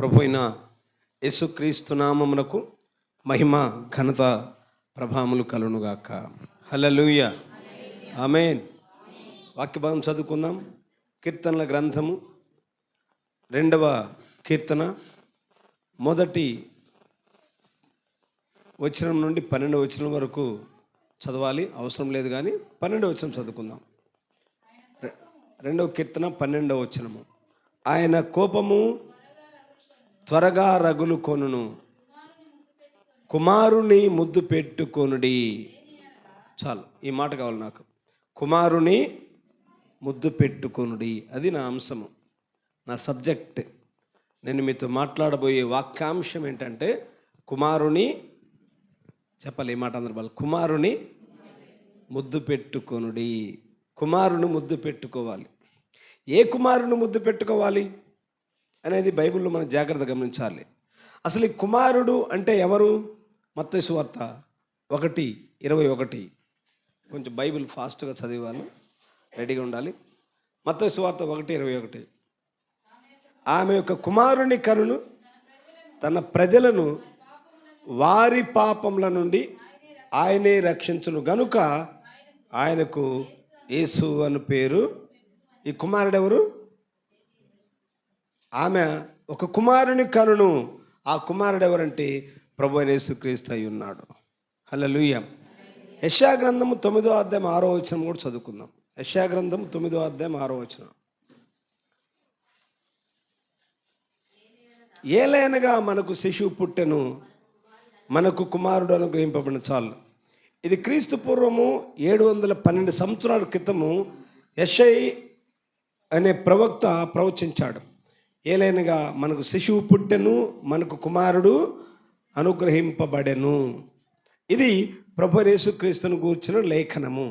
ప్రభు అయిన యేసుక్రీస్తు నామమునకు మహిమ ఘనత ప్రభావములు కలుగునుగాక. హల్లెలూయా, ఆమేన్. వాక్యభాగం చదువుకుందాం. కీర్తనల గ్రంథము 2వ కీర్తన మొదటి వచనం నుండి 12వ వచనం వరకు చదవాలి, అవసరం లేదు కానీ 12వ వచనం చదువుకుందాం. 2వ కీర్తన 12వ వచనము. ఆయన కోపము త్వరగా రగులు కొనును, కుమారుని ముద్దు పెట్టుకొనుడి. చాలు, ఈ మాట కావాలి నాకు. కుమారుని ముద్దు పెట్టుకొనుడి, అది నా అంశము, నా సబ్జెక్ట్. నేను మీతో మాట్లాడబోయే వాక్యాంశం ఏంటంటే కుమారుని, చెప్పాలి ఈ మాట అందరు వాళ్ళు, కుమారుని ముద్దు పెట్టుకొనుడి. కుమారుని ముద్దు పెట్టుకోవాలి. ఏ కుమారుని ముద్దు పెట్టుకోవాలి అనేది బైబిల్లో మనం జాగ్రత్త గమనించాలి. అసలు ఈ కుమారుడు అంటే ఎవరు? మత్తయి సువార్త 1:21. కొంచెం బైబిల్ ఫాస్ట్గా చదివాలి, రెడీగా ఉండాలి. మత్తయి సువార్త 1:21. ఆమె యొక్క కుమారుని కనును తన ప్రజలను వారి పాపముల నుండి ఆయనే రక్షించును గనుక ఆయనకు యేసు అని పేరు. ఈ కుమారుడు ఎవరు? ఆమె ఒక కుమారుని కనును. ఆ కుమారుడు ఎవరంటే ప్రభు అయిన యేసుక్రీస్తు అయి ఉన్నాడు. హల్లెలూయా. యెషయా గ్రంథము 9వ అధ్యాయం 6వ వచనం కూడా చదువుకుందాం. యెషయా గ్రంథం 9వ అధ్యాయం 6వ వచనం. ఏలైనగా మనకు శిశువు పుట్టెను, మనకు కుమారుడు అనుగ్రహింపబడిన. చాలు. ఇది క్రీస్తు పూర్వము 712 సంవత్సరాల క్రితము యెషయా అనే ప్రవక్త ప్రవచించాడు. ఏలైనగా మనకు శిశువు పుట్టెను, మనకు కుమారుడు అనుగ్రహింపబడెను. ఇది ప్రభు యేసుక్రీస్తును గూర్చిన లేఖనము.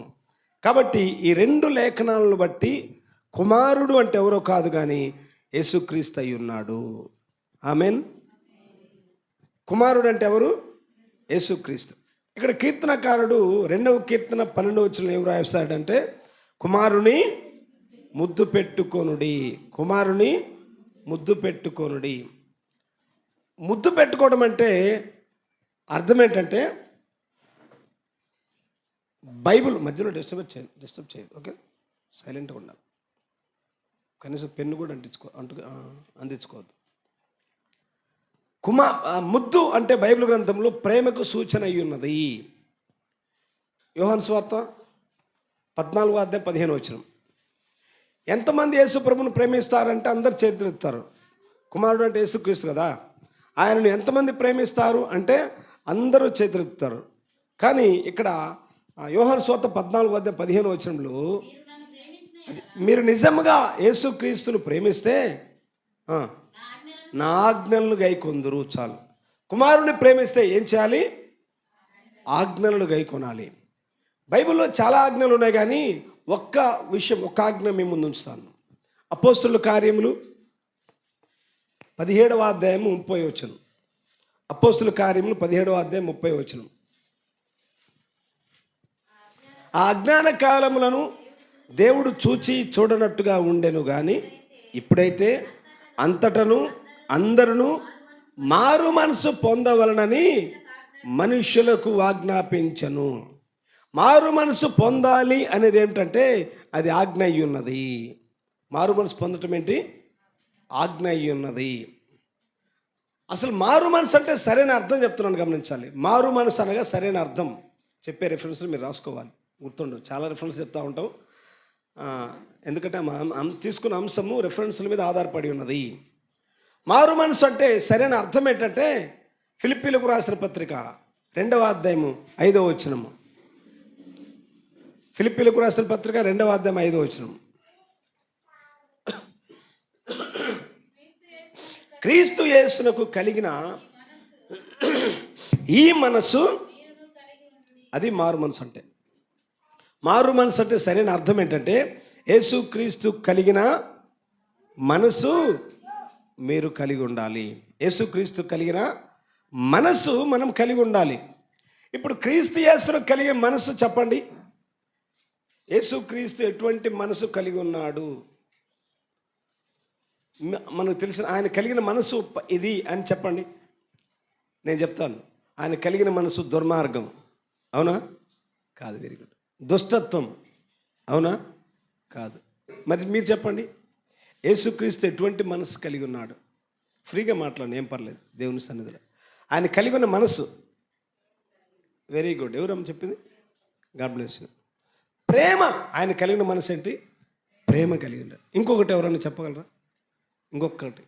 కాబట్టి ఈ 2 లేఖనాలను బట్టి కుమారుడు అంటే ఎవరో కాదు కానీ యేసుక్రీస్తు అయి ఉన్నాడు. ఆమెన్. కుమారుడు అంటే ఎవరు? యేసుక్రీస్తు. ఇక్కడ కీర్తనకారుడు 2వ కీర్తన 12వ వచనంలో ఏం రాస్తాడంటే కుమారుని ముద్దు పెట్టుకొనుడి. కుమారుని ముద్దు పెట్టుకొనుడి. ముద్దు పెట్టుకోవడం అంటే అర్థం ఏంటంటే, బైబిల్ మధ్యలో డిస్టర్బ్ చేయదు, ఓకే, సైలెంట్గా ఉండాలి. కనీసం పెన్ను కూడా అందించుకోవద్దు. ముద్దు అంటే బైబిల్ గ్రంథంలో ప్రేమకు సూచన అయి ఉన్నది. యోహాను సువార్త 14వ అధ్యాయం 15వ వచనం. ఎంతమంది యేసు ప్రభువును ప్రేమిస్తారంటే అందరు చేతులెత్తారు. కుమారుడు అంటే యేసుక్రీస్తు కదా, ఆయనను ఎంతమంది ప్రేమిస్తారు అంటే అందరూ చేతులెత్తారు. కానీ ఇక్కడ యోహాను సువార్త 14వ అధ్యాయం 15వ వచనంలో మీరు నిజంగా యేసుక్రీస్తును ప్రేమిస్తే నా ఆజ్ఞలను గైకొందురు. చాలు. కుమారుని ప్రేమిస్తే ఏం చేయాలి? ఆజ్ఞలను గైకొనాలి. బైబిల్లో చాలా ఆజ్ఞలు ఉన్నాయి కానీ ఒక్క విషయం, ఒక్క ఆజ్ఞ మీ ముందు ఉంచుతాను. అపోస్తలుల కార్యములు 17వ అధ్యాయం 30వ వచనం. అపోస్తలుల కార్యములు 17వ అధ్యాయం 30వ వచనం. ఆ అజ్ఞాన కాలములను దేవుడు చూచి చూడనట్టుగా ఉండెను కానీ ఇప్పుడైతే అంతటను అందరూ మారు మనసు పొందవలనని మనుష్యులకు ఆజ్ఞాపించను. మారు మనసు పొందాలి అనేది ఏమిటంటే అది ఆజ్ఞ అయి ఉన్నది. మారు మనసు పొందటం ఏంటి? ఆజ్ఞ అయి ఉన్నది. అసలు మారు మనసు అంటే సరైన అర్థం చెప్తున్నాను, గమనించాలి. మారు మనసు అనగా సరైన అర్థం చెప్పే రిఫరెన్స్లు మీరు రాసుకోవాలి, గుర్తుండవు. చాలా రిఫరెన్స్ చెప్తూ ఉంటాం, ఎందుకంటే తీసుకున్న అంశము రిఫరెన్స్ల మీద ఆధారపడి ఉన్నది. మారు మనసు అంటే సరైన అర్థం ఏంటంటే ఫిలిప్పీలకు రాసిన పత్రిక 2వ అధ్యాయము 5వ వచనము. ఫిలిప్పీలకు రాసిన పత్రిక 2వ అధ్యాయం 5వ వచనం. క్రీస్తు యేసునకు కలిగిన ఈ మనసు, అది మారు మనసు అంటే. మారు మనసు అంటే సరైన అర్థం ఏంటంటే యేసు క్రీస్తు కలిగిన మనసు మీరు కలిగి ఉండాలి. యేసుక్రీస్తు కలిగిన మనసు మనం కలిగి ఉండాలి. ఇప్పుడు క్రీస్తు యేసును కలిగే మనసు చెప్పండి. యేసుక్రీస్తు ఎటువంటి మనసు కలిగి ఉన్నాడు? మనకు తెలిసిన ఆయన కలిగిన మనసు ఇది అని చెప్పండి. నేను చెప్తాను. ఆయన కలిగిన మనసు దుర్మార్గం, అవునా? కాదు. Very good. దుష్టత్వం, అవునా? కాదు. మరి మీరు చెప్పండి, యేసుక్రీస్తు ఎటువంటి మనసు కలిగి ఉన్నాడు? ఫ్రీగా మాట్లాడండి, ఏం పర్లేదు, దేవుని సన్నిధిలో. ఆయన కలిగి ఉన్న మనసు వెరీ గుడ్. ఎవరమ్మ చెప్పింది? God bless you. ప్రేమ. ఆయన కలిగిన మనసు ఏంటి? ప్రేమ కలిగి ఉన్నాడు. ఇంకొకటి ఎవరైనా చెప్పగలరా? ఇంకొకటి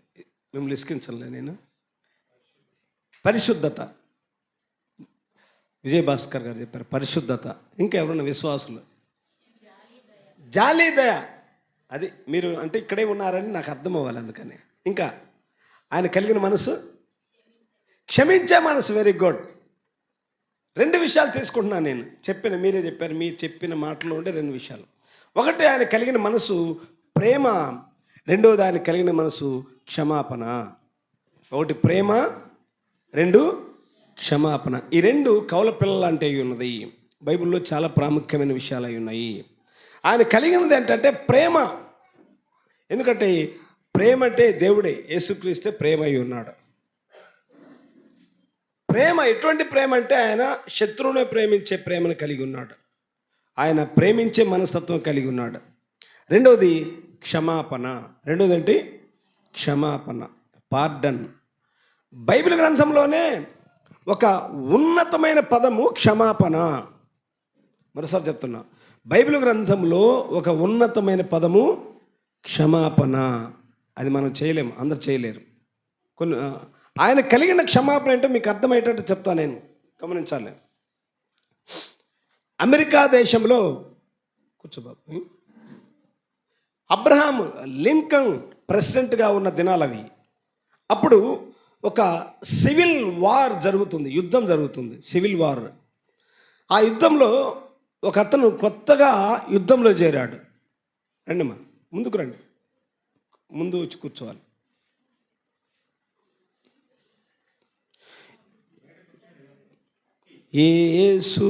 మిమ్మల్ని ఇసుకించలే నేను. పరిశుద్ధత. విజయభాస్కర్ గారు చెప్పారు పరిశుద్ధత. ఇంకా ఎవరైనా విశ్వాసులు? జాలి, దయ. అది మీరు అంటే ఇక్కడే ఉన్నారని నాకు అర్థం అవ్వాలి, అందుకని. ఇంకా ఆయన కలిగిన మనసు క్షమించే మనసు. Very good. 2 విషయాలు తీసుకుంటున్నాను నేను. మీరే చెప్పారు, మీరు చెప్పిన మాటలో ఉండే 2 విషయాలు. ఒకటి, ఆయన కలిగిన మనసు ప్రేమ. రెండోది, ఆయన కలిగిన మనసు క్షమాపణ. ఒకటి ప్రేమ, 2 క్షమాపణ. ఈ 2 కవల పిల్లలు అంటే ఉన్నది. బైబిల్లో చాలా ప్రాముఖ్యమైన విషయాలు అయి ఉన్నాయి. ఆయన కలిగినది ఏంటంటే ప్రేమ. ఎందుకంటే ప్రేమ అంటే దేవుడే, యేసుక్రీస్తే ప్రేమ అయి ఉన్నాడు. ప్రేమ ఎటువంటి ప్రేమ అంటే ఆయన శత్రువునే ప్రేమించే ప్రేమను కలిగి ఉన్నాడు. ఆయన ప్రేమించే మనస్తత్వం కలిగి ఉన్నాడు. రెండవది క్షమాపణ. రెండవది ఏంటి? క్షమాపణ, పార్డన్. బైబిల్ గ్రంథంలోనే ఒక ఉన్నతమైన పదము క్షమాపణ. మరోసారి చెప్తున్నా, బైబిల్ గ్రంథంలో ఒక ఉన్నతమైన పదము క్షమాపణ. అది మనం చేయలేము, అందరు చేయలేరు. ఆయన కలిగిన క్షమాపణ అంటే మీకు అర్థమయ్యేటట్టు చెప్తాను నేను, గమనించాలి. అమెరికా దేశంలో కూర్చోబాబు, అబ్రహాం లింకన్ ప్రెసిడెంట్గా ఉన్న దినాలు అవి. అప్పుడు ఒక సివిల్ వార్ జరుగుతుంది, యుద్ధం జరుగుతుంది, సివిల్ వార్. ఆ యుద్ధంలో ఒక అతను కొత్తగా యుద్ధంలో చేరాడు. రండిమ్మా, ముందుకు రండి, ముందు వచ్చి కూర్చోవాలి. యేసు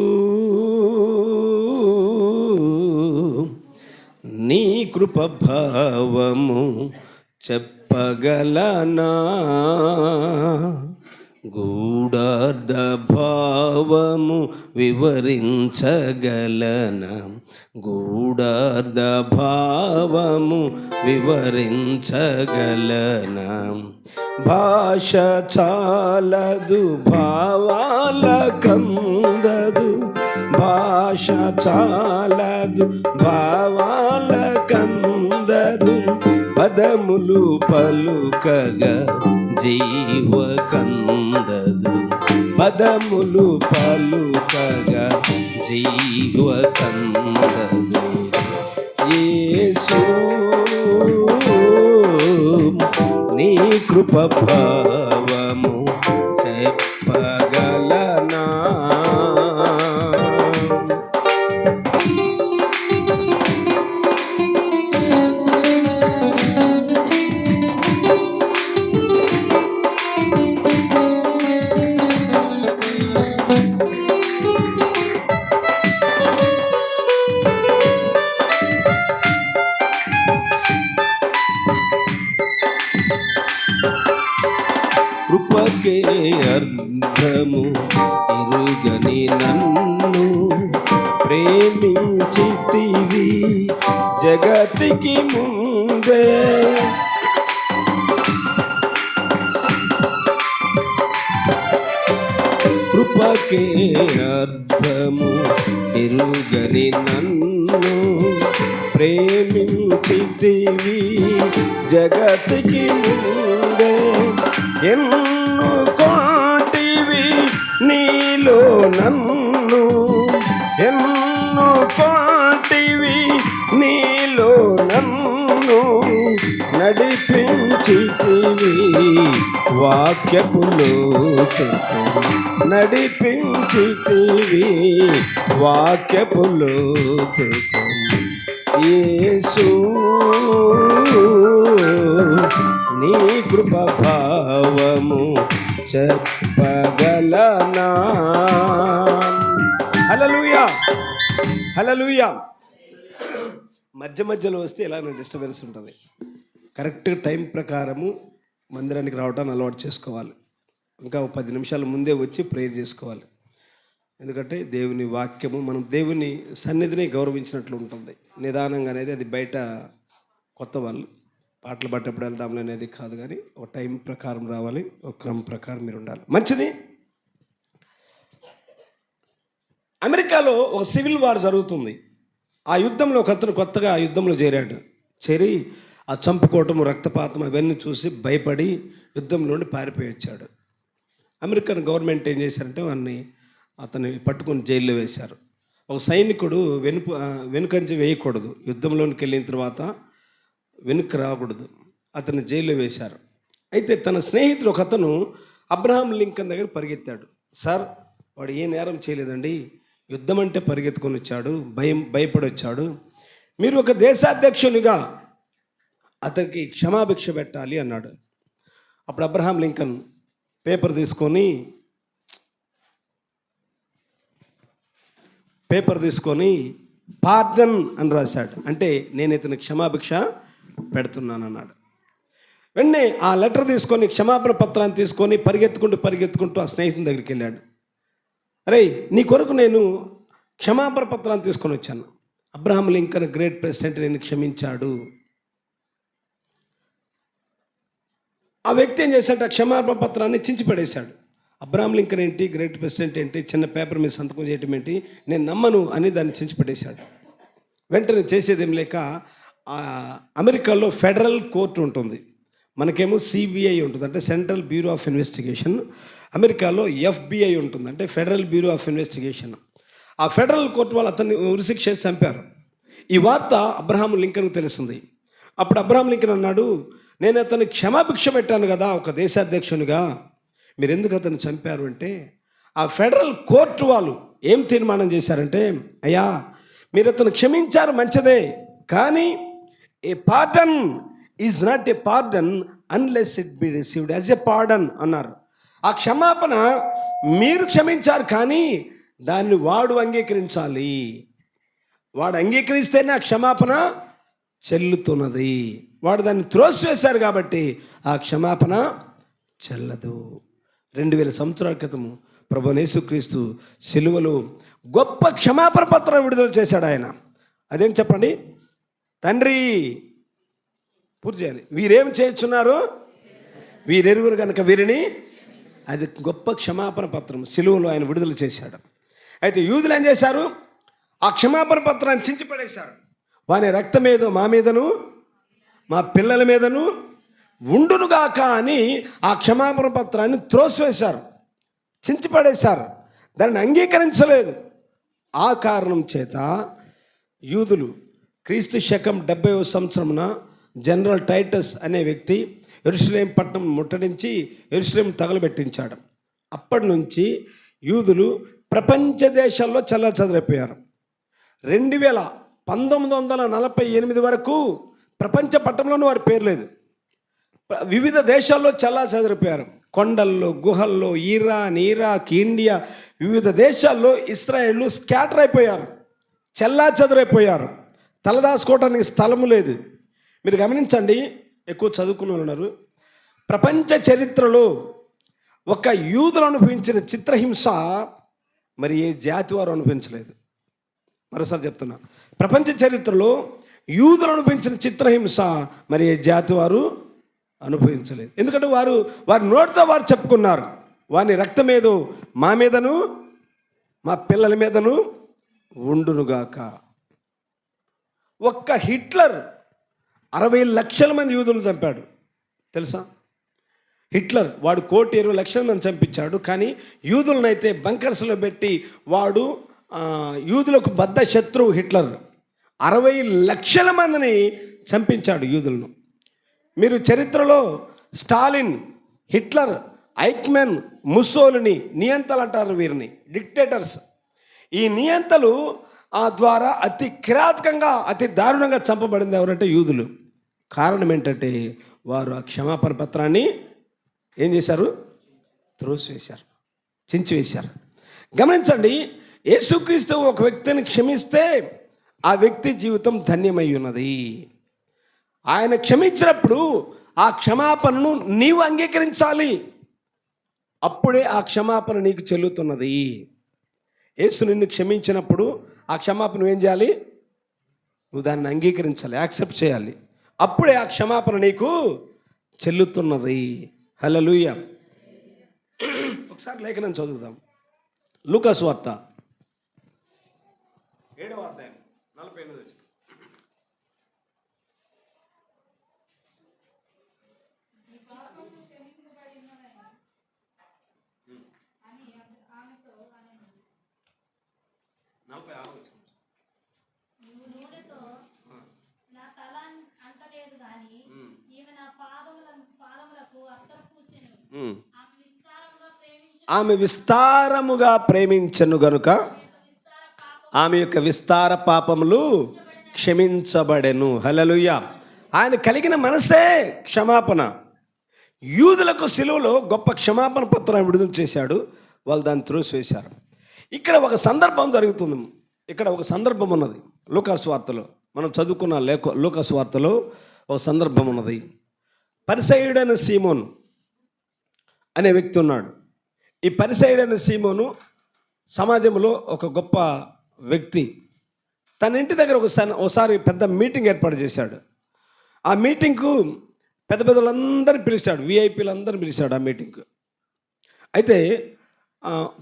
నీ కృప భావము చెప్పగలనా, గూఢార్థ భావము వివరించగలనా, గూఢార్థ భావము వివరించగలనా. భాష చాలదు, భావాల కందదు, భాష చాలదు, భావాల కందదు, పదములు పలుకగా జీవ కందదు, పదములు పలుకగా జీవ కందదు. యేసు నీ కృప భావము చెప్పగలనా. కృపకే అర్థము ఎరుగని నన్ను ప్రేమించితివి జగతికి ముందే. కృపకే అర్థము ఎరుగని నన్ను ప్రేమించితివి జగతికి ముందే. ఎన్నుకోటివి నీలో నన్ను, ఎన్నుకోటివి నీలో నన్ను, నడిపించితివి వాక్యపులో నడిపించితివి వాక్యపులో. యేసు నీ కృప భావము చెప్పగలనా. హల్లెలూయా, హల్లెలూయా. మధ్య మధ్యలో వస్తే ఇలానే డిస్టర్బెన్స్ ఉంటుంది. కరెక్ట్ టైం ప్రకారము మందిరానికి రావడానికి అలవాటు చేసుకోవాలి. ఇంకా 10 నిమిషాల ముందే వచ్చి ప్రేయర్ చేసుకోవాలి. ఎందుకంటే దేవుని వాక్యము, మనం దేవుని సన్నిధిని గౌరవించినట్లు ఉంటుంది. నిదానంగా అనేది అది బయట కొత్త వాళ్ళు పాటలు పట్టేప్పుడు వెళ్దాంలే అనేది కాదు, కానీ ఒక టైం ప్రకారం రావాలి, ఒక క్రమం ప్రకారం మీరు ఉండాలి. మంచిది. అమెరికాలో ఒక సివిల్ వార్ జరుగుతుంది. ఆ యుద్ధంలో ఒక అతను కొత్తగా ఆ యుద్ధంలో చేరి ఆ చంపుకోవటం, రక్తపాతం అవన్నీ చూసి భయపడి యుద్ధం నుండి పారిపోయి వచ్చాడు. అమెరికన్ గవర్నమెంట్ ఏం చేశారంటే అతన్ని పట్టుకొని జైల్లో వేశారు. ఒక సైనికుడు వెనుకంజ వేయకూడదు, యుద్ధంలోనికి వెళ్ళిన తర్వాత వెనుక రాకూడదు, అతన్ని జైల్లో వేశారు. అయితే తన స్నేహితుడు ఒక అతను అబ్రహాం లింకన్ దగ్గర పరిగెత్తాడు. సార్, వాడు ఏ నేరం చేయలేదండి, యుద్ధం అంటే పరిగెత్తుకొని వచ్చాడు, భయపడి వచ్చాడు, మీరు ఒక దేశాధ్యక్షునిగా అతనికి క్షమాభిక్ష పెట్టాలి అన్నాడు. అప్పుడు అబ్రహాం లింకన్ పేపర్ తీసుకొని పార్డన్ అని రాశాడు. అంటే నేను ఇతని క్షమాభిక్ష పెడుతున్నాను అన్నాడు. వెంటనే ఆ లెటర్ తీసుకొని, క్షమాపణ పత్రాన్ని తీసుకొని పరిగెత్తుకుంటూ ఆ స్నేహితుని దగ్గరికి వెళ్ళాడు. అరే, నీ కొరకు నేను క్షమాపణ పత్రాన్ని తీసుకొని వచ్చాను, అబ్రహాం లింకన్ గ్రేట్ ప్రెసిడెంట్ నేను క్షమించాడు. ఆ వ్యక్తి ఏం చేశాడు, ఆ క్షమాపణ పత్రాన్ని చించి పడేశాడు. అబ్రహాం లింకన్ ఏంటి, గ్రేట్ ప్రెసిడెంట్ ఏంటి, చిన్న పేపర్ మీద సంతకం చేయటం ఏంటి, నేను నమ్మను అని దాన్ని చించి పడేశాడు. వెంటనే చేసేదేం లేక అమెరికాలో ఫెడరల్ కోర్టు ఉంటుంది, మనకేమో సిబిఐ ఉంటుంది, అంటే సెంట్రల్ బ్యూరో ఆఫ్ ఇన్వెస్టిగేషన్. అమెరికాలో FBI ఉంటుంది, అంటే ఫెడరల్ బ్యూరో ఆఫ్ ఇన్వెస్టిగేషన్. ఆ ఫెడరల్ కోర్టు వాళ్ళు అతన్ని ఉరిశిక్ష చేసి చంపారు. ఈ వార్త అబ్రహాం లింకన్కు తెలిసింది. అప్పుడు అబ్రహాం లింకన్ అన్నాడు, నేను అతన్ని క్షమాభిక్ష పెట్టాను కదా ఒక దేశాధ్యక్షునిగా, మీరు ఎందుకు అతన్ని చంపారు అంటే, ఆ ఫెడరల్ కోర్టు వాళ్ళు ఏం తీర్మానం చేశారంటే, అయ్యా మీరు అతను క్షమించారు మంచిదే, కానీ a pardon is not a pardon unless it be received as a pardon అన్నారు. ఆ క్షమాపణ మీరు క్షమించారు, కానీ దాన్ని వాడు అంగీకరించాలి. వాడు అంగీకరిస్తేనే ఆ క్షమాపణ చెల్లుతున్నది. వాడు దాన్ని త్రోసివేశారు కాబట్టి ఆ క్షమాపణ చెల్లదు. 2000 సంవత్సరాల క్రితం ప్రభువైన యేసుక్రీస్తు సిలువలో గొప్ప క్షమాపణ పత్రం విడుదల చేశాడు ఆయన. అదేంటి చెప్పండి, తండ్రి పూర్తి చేయాలి, వీరేం చేస్తున్నారు, వీరెరుగురు కనుక వీరిని, అది గొప్ప క్షమాపణ పత్రం సిలువలో ఆయన విడుదల చేశాడు. అయితే యూదులు ఏం చేశారు, ఆ క్షమాపణ పత్రాన్ని చించిపడేశారు. వాని రక్తం ఏదో మా మీదను మా పిల్లల మీదను ఉండునుగాక అని ఆ క్షమాపణ పత్రాన్ని త్రోసివేశారు, చించిపడేశారు, దాన్ని అంగీకరించలేదు. ఆ కారణం చేత యూదులు క్రీస్తు శకం 70వ సంవత్సరమున జనరల్ టైటస్ అనే వ్యక్తి యెరూషలేం పట్టణం ముట్టడించి యెరూషలేం తగలబెట్టించాడు. అప్పటి నుంచి యూదులు ప్రపంచ దేశాల్లో చెల్లాచెదరైపోయారు. 1948 వరకు ప్రపంచ పట్టణంలోనూ వారి పేరు లేదు. వివిధ దేశాల్లో చెల్లాచెదరైపోయారు. కొండల్లో, గుహల్లో, ఇరాన్, ఇరాక్, ఇండియా, వివిధ దేశాల్లో ఇస్రాయేళ్ళు స్కాటర్ అయిపోయారు, చెల్లాచెదరైపోయారు. తలదాచుకోవడానికి స్థలము లేదు. మీరు గమనించండి, ఎక్కువ చదువుకున్న వాళ్ళు ఉన్నారు. ప్రపంచ చరిత్రలో ఒక యూదులు అనుభవించిన చిత్రహింస మరి ఏ జాతి వారు అనుభవించలేదు. మరోసారి చెప్తున్నా, ప్రపంచ చరిత్రలో యూదులు అనుభవించిన చిత్రహింస మరి ఏ జాతి వారు అనుభవించలేదు. ఎందుకంటే వారి నోటితో వారు చెప్పుకున్నారు, వారి రక్తం ఏదో మా మీదను మా పిల్లల మీదను ఉండునుగాక. ఒక్క హిట్లర్ 60 లక్షల మంది యూదులను చంపాడు, తెలుసా? హిట్లర్ వాడు 1,20,00,000 మంది చంపించాడు. కానీ యూదులనైతే బంకర్స్లో పెట్టి వాడు యూదులకు బద్ద శత్రువు హిట్లర్ 60 లక్షల మందిని చంపించాడు యూదులను. మీరు చరిత్రలో స్టాలిన్, హిట్లర్, ఐక్మెన్, ముస్సోలిని నియంతలు అంటారు, వీరిని డిక్టేటర్స్. ఈ నియంతలు ద్వారా అతి కిరాతకంగా, అతి దారుణంగా చంపబడింది ఎవరంటే యూదులు. కారణం ఏంటంటే వారు ఆ క్షమాపణ పత్రాన్ని ఏం చేశారు, త్రోసివేశారు, చించివేశారు. గమనించండి, యేసుక్రీస్తు ఒక వ్యక్తిని క్షమిస్తే ఆ వ్యక్తి జీవితం ధన్యమై ఉన్నది. ఆయన క్షమించినప్పుడు ఆ క్షమాపణను నీవు అంగీకరించాలి. అప్పుడే ఆ క్షమాపణ నీకు చెల్లుతున్నది. యేసు నిన్ను క్షమించినప్పుడు ఆ క్షమాపణ నువ్వేం చేయాలి? నువ్వు దాన్ని అంగీకరించాలి, యాక్సెప్ట్ చేయాలి. అప్పుడే ఆ క్షమాపణ నీకు చెల్లుతున్నది. హల్లెలూయా. ఒకసారి లేఖనం చదువుదాం. లూకా సువార్త 7వ అధ్యాయం 48వ వచనం. ఆమె విస్తారముగా ప్రేమించను గనుక ఆమె యొక్క విస్తార పాపములు క్షమించబడెను. హల్లెలూయా. ఆయన కలిగిన మనసే క్షమాపణ. యూదులకు సిలువలో గొప్ప క్షమాపణ పత్రాన్ని విడుదల చేశాడు. వాళ్ళు దాన్ని త్రోసివేశారు. ఇక్కడ ఒక సందర్భం జరుగుతుంది. ఇక్కడ ఒక సందర్భం ఉన్నది. లూకా సువార్తలో మనం చదువుకున్న లూకా సువార్తలో ఒక సందర్భం ఉన్నది. పరిసయ్యుడైన సీమోను అనే వ్యక్తి ఉన్నాడు. ఈ పరిసయ్యుడైన సీమోను సమాజంలో ఒక గొప్ప వ్యక్తి. తన ఇంటి దగ్గర ఒకసారి పెద్ద మీటింగ్ ఏర్పాటు చేశాడు. ఆ మీటింగ్కు పెద్ద పెద్దలందరినీ పిలిచాడు, విఐపీలందరినీ పిలిచాడు ఆ మీటింగ్కు. అయితే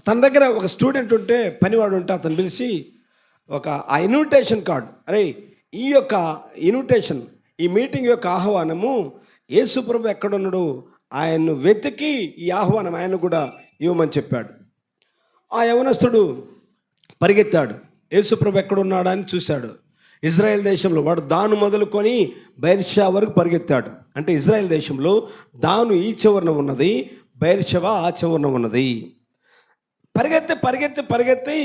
తన దగ్గర ఒక స్టూడెంట్ ఉంటే, పనివాడు ఉంటే అతను పిలిచి ఆ ఇన్విటేషన్ కార్డు, అరే ఈ యొక్క ఇన్విటేషన్, ఈ మీటింగ్ యొక్క ఆహ్వానము యేసుప్రభు ఎక్కడున్నాడు ఆయన్ను వెతికి ఈ ఆహ్వానం ఆయన కూడా ఇవ్వమని చెప్పాడు. ఆ యవనస్తుడు పరిగెత్తాడు, యేసుప్రభు ఎక్కడున్నాడా అని చూశాడు. ఇజ్రాయెల్ దేశంలో వాడు దాను మొదలుకొని బెర్షెబా వరకు పరిగెత్తాడు. అంటే ఇజ్రాయెల్ దేశంలో దాను ఈ చివరన ఉన్నది, బెర్షెబా ఆ చివరన ఉన్నది. పరిగెత్తి పరిగెత్తి పరిగెత్తి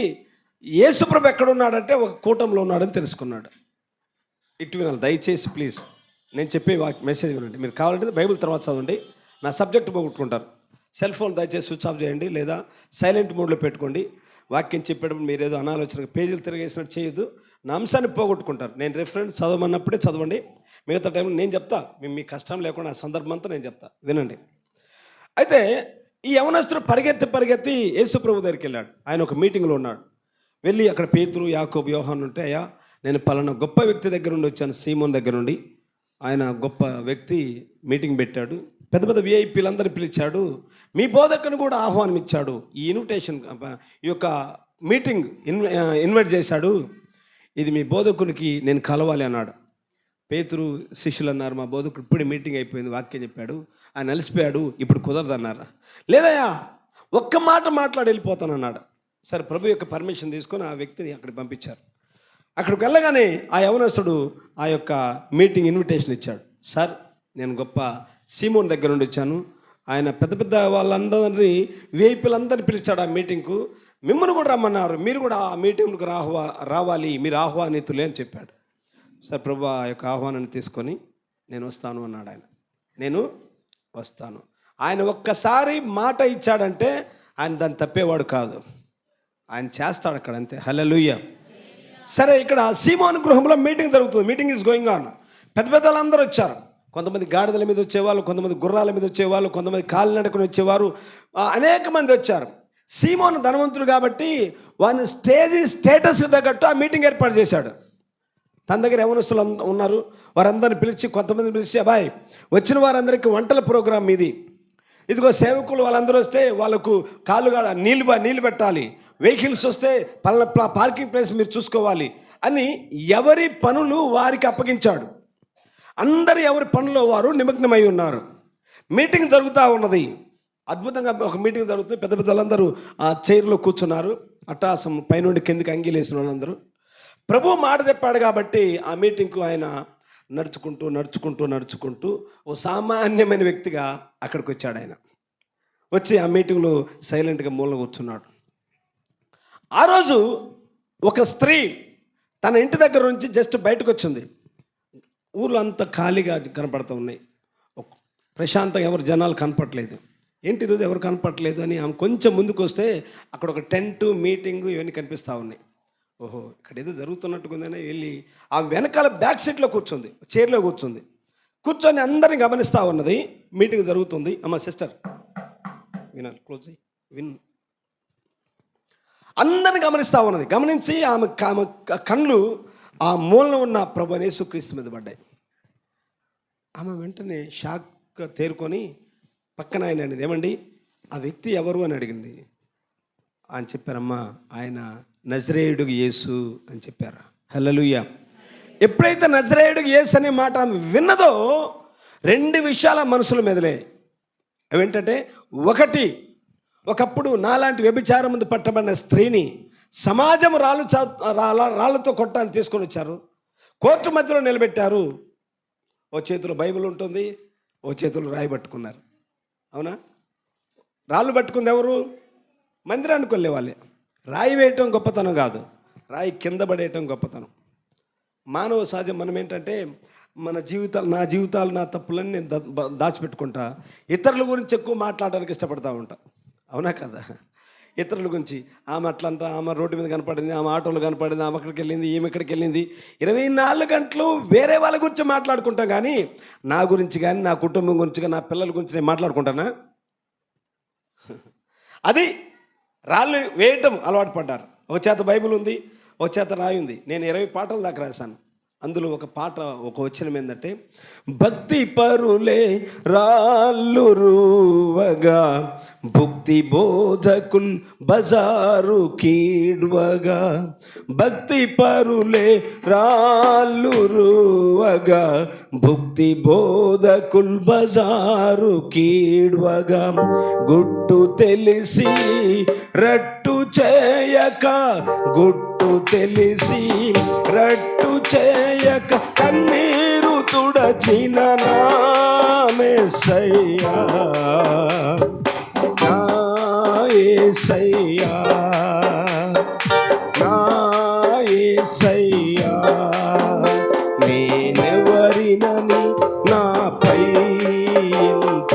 యేసుప్రభు ఎక్కడున్నాడంటే ఒక కూటంలో ఉన్నాడని తెలుసుకున్నాడు. ఇటు వినాలి దయచేసి ప్లీజ్, నేను చెప్పే మెసేజ్ వినండి. మీరు కావాలంటే బైబిల్ తర్వాత చదవండి, నా సబ్జెక్ట్ పోగొట్టుకుంటారు. సెల్ ఫోన్ దయచేసి స్విచ్ ఆఫ్ చేయండి లేదా సైలెంట్ మోడ్లో పెట్టుకోండి. వాక్యం చెప్పేటప్పుడు మీరు ఏదో అనాలోచన పేజీలు తిరిగేసినట్టు చేయొద్దు, నా అంశాన్ని పోగొట్టుకుంటారు. నేను రెఫరెన్స్ చదవమన్నప్పుడే చదవండి, మిగతా టైంలో నేను చెప్తా. మీ కష్టం లేకుండా ఆ సందర్భం అంతా నేను చెప్తా, వినండి. అయితే ఈ యవనస్తుడు పరిగెత్తి పరిగెత్తి యేసుప్రభు దగ్గరికి వెళ్ళాడు. ఆయన ఒక మీటింగ్లో ఉన్నాడు. వెళ్ళి అక్కడ పేతురు, యాకోబు, యోహాను ఉంటే, అయ్యా నేను పలానా గొప్ప వ్యక్తి దగ్గర నుండి వచ్చాను, సీమోన్ దగ్గర నుండి. ఆయన గొప్ప వ్యక్తి మీటింగ్ పెట్టాడు, పెద్ద పెద్ద విఐపీలందరినీ పిలిచాడు, మీ బోధకుని కూడా ఆహ్వానం ఇచ్చాడు, ఈ ఇన్విటేషన్ ఈ యొక్క మీటింగ్ ఇన్వైట్ చేశాడు, ఇది మీ బోధకునికి నేను కలవాలి అన్నాడు. పేతురు శిష్యులు అన్నారు, మా బోధకుడు ఇప్పుడే మీటింగ్ అయిపోయింది, వాక్యం చెప్పాడు, ఆయన అలసిపోయాడు, ఇప్పుడు కుదరదు అన్నారు. లేదయ్యా ఒక్క మాట మాట్లాడి వెళ్ళిపోతానన్నాడు. సరే ప్రభు యొక్క పర్మిషన్ తీసుకొని ఆ వ్యక్తిని అక్కడికి పంపించారు. అక్కడికి వెళ్ళగానే ఆ యవనస్తుడు ఆ యొక్క మీటింగ్ ఇన్విటేషన్ ఇచ్చాడు. సార్ నేను గొప్ప సీమోన్ దగ్గర నుండి వచ్చాను, ఆయన పెద్ద పెద్ద వాళ్ళందరినీ విఐపీలందరినీ పిలిచాడు ఆ మీటింగ్కు, మిమ్మల్ని కూడా రమ్మన్నారు, మీరు కూడా ఆ మీటింగ్కు రావాలి, మీరు ఆహ్వానితులే అని చెప్పాడు. సార్ ప్రభు ఆ యొక్క ఆహ్వానాన్ని తీసుకొని నేను వస్తాను అన్నాడు. నేను వస్తాను. ఆయన ఒక్కసారి మాట ఇచ్చాడంటే ఆయన దాన్ని తప్పేవాడు కాదు, ఆయన చేస్తాడు అక్కడ, అంతే. హల్లెలూయా. సరే, ఇక్కడ సీమోను గృహంలో మీటింగ్ జరుగుతుంది. Meeting is going on. పెద్ద పెద్దలందరూ వచ్చారు. కొంతమంది గాడిదల మీద వచ్చేవాళ్ళు, కొంతమంది గుర్రాల మీద వచ్చేవాళ్ళు, కొంతమంది కాలినడకని వచ్చేవారు, అనేక మంది వచ్చారు. సీమోను ధనవంతుడు కాబట్టి వాని స్టేటస్ తగ్గట్టు ఆ మీటింగ్ ఏర్పాటు చేశాడు. తన దగ్గర యవనస్తులు ఉన్నారు, వారందరిని పిలిచి, కొంతమందిని పిలిచి, అబ్బాయి వచ్చిన వారందరికీ వంటల ప్రోగ్రాం ఇది, ఇదిగో సేవకులు వాళ్ళందరూ వస్తే వాళ్ళకు కాలుగా నీళ్ళు పెట్టాలి, వెహికల్స్ వస్తే పార్కింగ్ ప్లేస్ మీరు చూసుకోవాలి అని ఎవరి పనులు వారికి అప్పగించాడు. అందరు ఎవరి పనుల్లో వారు నిమగ్నమై ఉన్నారు. మీటింగ్ జరుగుతూ ఉన్నది. అద్భుతంగా ఒక మీటింగ్ జరుగుతుంది. పెద్ద పెద్దలందరూ ఆ చైర్లో కూర్చున్నారు. అట్టాసం పైనుండి కిందికి అంగీలేసిన వాళ్ళందరూ. ప్రభు మాట చెప్పాడు కాబట్టి ఆ మీటింగ్కు ఆయన నడుచుకుంటూ ఓ సామాన్యమైన వ్యక్తిగా అక్కడికి వచ్చాడు. ఆయన వచ్చి ఆ మీటింగ్లో సైలెంట్గా మూల కూర్చున్నాడు. ఆ రోజు ఒక స్త్రీ తన ఇంటి దగ్గర నుంచి జస్ట్ బయటకు వచ్చింది. ఊర్లో అంతా ఖాళీగా కనపడుతూ ఉన్నాయి, ప్రశాంతంగా ఎవరు జనాలు కనపడలేదు. ఏంటి ఈరోజు ఎవరు కనపడలేదు అని ఆమె కొంచెం ముందుకు వస్తే అక్కడ ఒక టెంటు, మీటింగు ఇవన్నీ కనిపిస్తూ ఉన్నాయి. ఓహో ఇక్కడ ఏదో జరుగుతున్నట్టుకుందని వెళ్ళి ఆ వెనకాల బ్యాక్ సీట్లో కూర్చుంది, చైర్లో కూర్చుంది. కూర్చొని అందరిని గమనిస్తూ ఉన్నది. మీటింగ్ జరుగుతుంది. అమ్మ సిస్టర్ వినాలి, క్లోజ్ విన్. అందరిని గమనిస్తూ ఉన్నది. గమనించి ఆమె కళ్ళు ఆ మూలన ఉన్న ప్రభు యేసుక్రీస్తు మీద పడ్డాయి. ఆమె వెంటనే షాక్ తేరుకొని పక్కన ఆయన అనేది, ఏమండి ఆ వ్యక్తి ఎవరు అని అడిగింది. అని చెప్పారమ్మా, ఆయన నజరేయుడు యేసు అని చెప్పారు. హల్లెలూయా. ఎప్పుడైతే నజరేయుడు యేసు అనే మాట ఆమె విన్నదో 2 విషయాల మనసుల మెదిలే. అవేంటంటే, ఒకటి, ఒకప్పుడు నాలాంటి వ్యభిచారం ముందు పట్టబడిన స్త్రీని సమాజం రాళ్ళతో కొట్టడానికి తీసుకొని వచ్చారు. కోర్టు మధ్యలో నిలబెట్టారు. ఓ చేతిలో బైబిల్ ఉంటుంది, ఓ చేతిలో రాయి పట్టుకున్నారు. అవునా? రాళ్ళు పట్టుకుంది ఎవరు? మందిరానికి వెళ్ళే వాళ్ళే. రాయి వేయటం గొప్పతనం కాదు, రాయి కింద పడేయటం గొప్పతనం. మానవ సహజం మనం ఏంటంటే, మన జీవితాలు నా తప్పులన్నీ నేను దాచిపెట్టుకుంటా, ఇతరుల గురించి ఎక్కువ మాట్లాడడానికి ఇష్టపడతా ఉంటా. అవునా కదా? ఇతరుల గురించి, ఆమె అట్లంట, ఆమె రోడ్డు మీద కనపడింది, ఆమె ఆటోలో కనపడింది, ఆమె అక్కడికి వెళ్ళింది, ఈమె ఇక్కడికి వెళ్ళింది. 24 గంటలు వేరే వాళ్ళ గురించి మాట్లాడుకుంటాం, కానీ నా గురించి కానీ, నా కుటుంబం గురించి కానీ, నా పిల్లల గురించి నేను మాట్లాడుకుంటానా? అది రాళ్ళు వేయటం అలవాటు పడ్డారు. ఒక చేత బైబిల్ ఉంది, ఒక చేత రాయి ఉంది. నేను 20 పాటల దాకా రాశాను. అందులో ఒక పాట, ఒక వచనం ఏంటంటే, భక్తి పరులే రాళ్ళు రూవగా, భక్తి బోధకుల్ బజారు కీడ్వగా, భక్తి పరులే రాళ్ళు రూవగా, భక్తి బోధకుల్ బజారు కీడ్వగా, గుట్టు తెలిసి రట్టు చేయక, గుట్టు తెలిసి రట్టు చేయక, కన్నీరు తుడచిన నా యేసయ్యా, నా యేసయ్యా, నా యేసయ్యా, నేనెవరినని నాపై ఇంత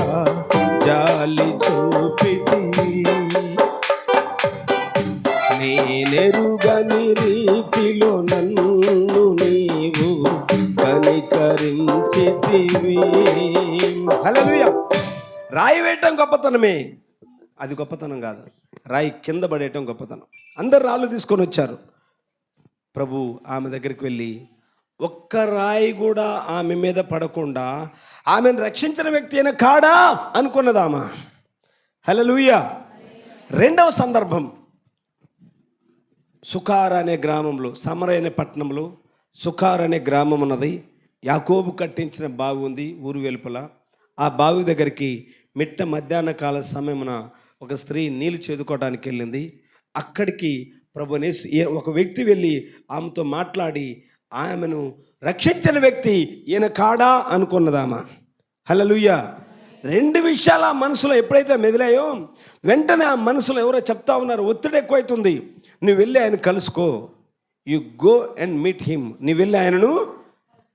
జాలి చూపితివి, నేనెరుగని రీతిలో నన్ను నీవు కనికరించితివి. హల్లెలూయా. రాయి వేయటం గొప్పతనమే, అది గొప్పతనం కాదు. రాయి కింద పడేయటం గొప్పతనం. అందరు రాళ్ళు తీసుకొని వచ్చారు. ప్రభు ఆమె దగ్గరికి వెళ్ళి ఒక్క రాయి కూడా ఆమె మీద పడకుండా ఆమెను రక్షించిన వ్యక్తి అయిన కాడా అనుకున్నది ఆమె. హల్లెలూయా. రెండవ సందర్భం, సుకార్ అనే గ్రామంలో, సమరయ అనే పట్టణంలో సుకార్ అనే గ్రామం ఉన్నది. యాకోబు కట్టించిన బావి ఉంది ఊరు వెలుపల. ఆ బావి దగ్గరికి మిట్ట మధ్యాహ్న కాల సమయమున ఒక స్త్రీ నీళ్ళు చేదుకోవడానికి వెళ్ళింది. అక్కడికి ప్రభునేసు ఒక వ్యక్తి వెళ్ళి ఆమెతో మాట్లాడి ఆమెను రక్షించిన వ్యక్తి ఈయన కాడా అనుకున్నదామా. హల్లెలూయా. 2 విషయాలు ఆ మనసులో ఎప్పుడైతే మెదిలాయో, వెంటనే ఆ మనసులో ఎవరో చెప్తా ఉన్నారు, ఒత్తిడి ఎక్కువైతుంది, నువ్వు వెళ్ళి ఆయన కలుసుకో, you go and meet him, నువ్వు వెళ్ళి ఆయనను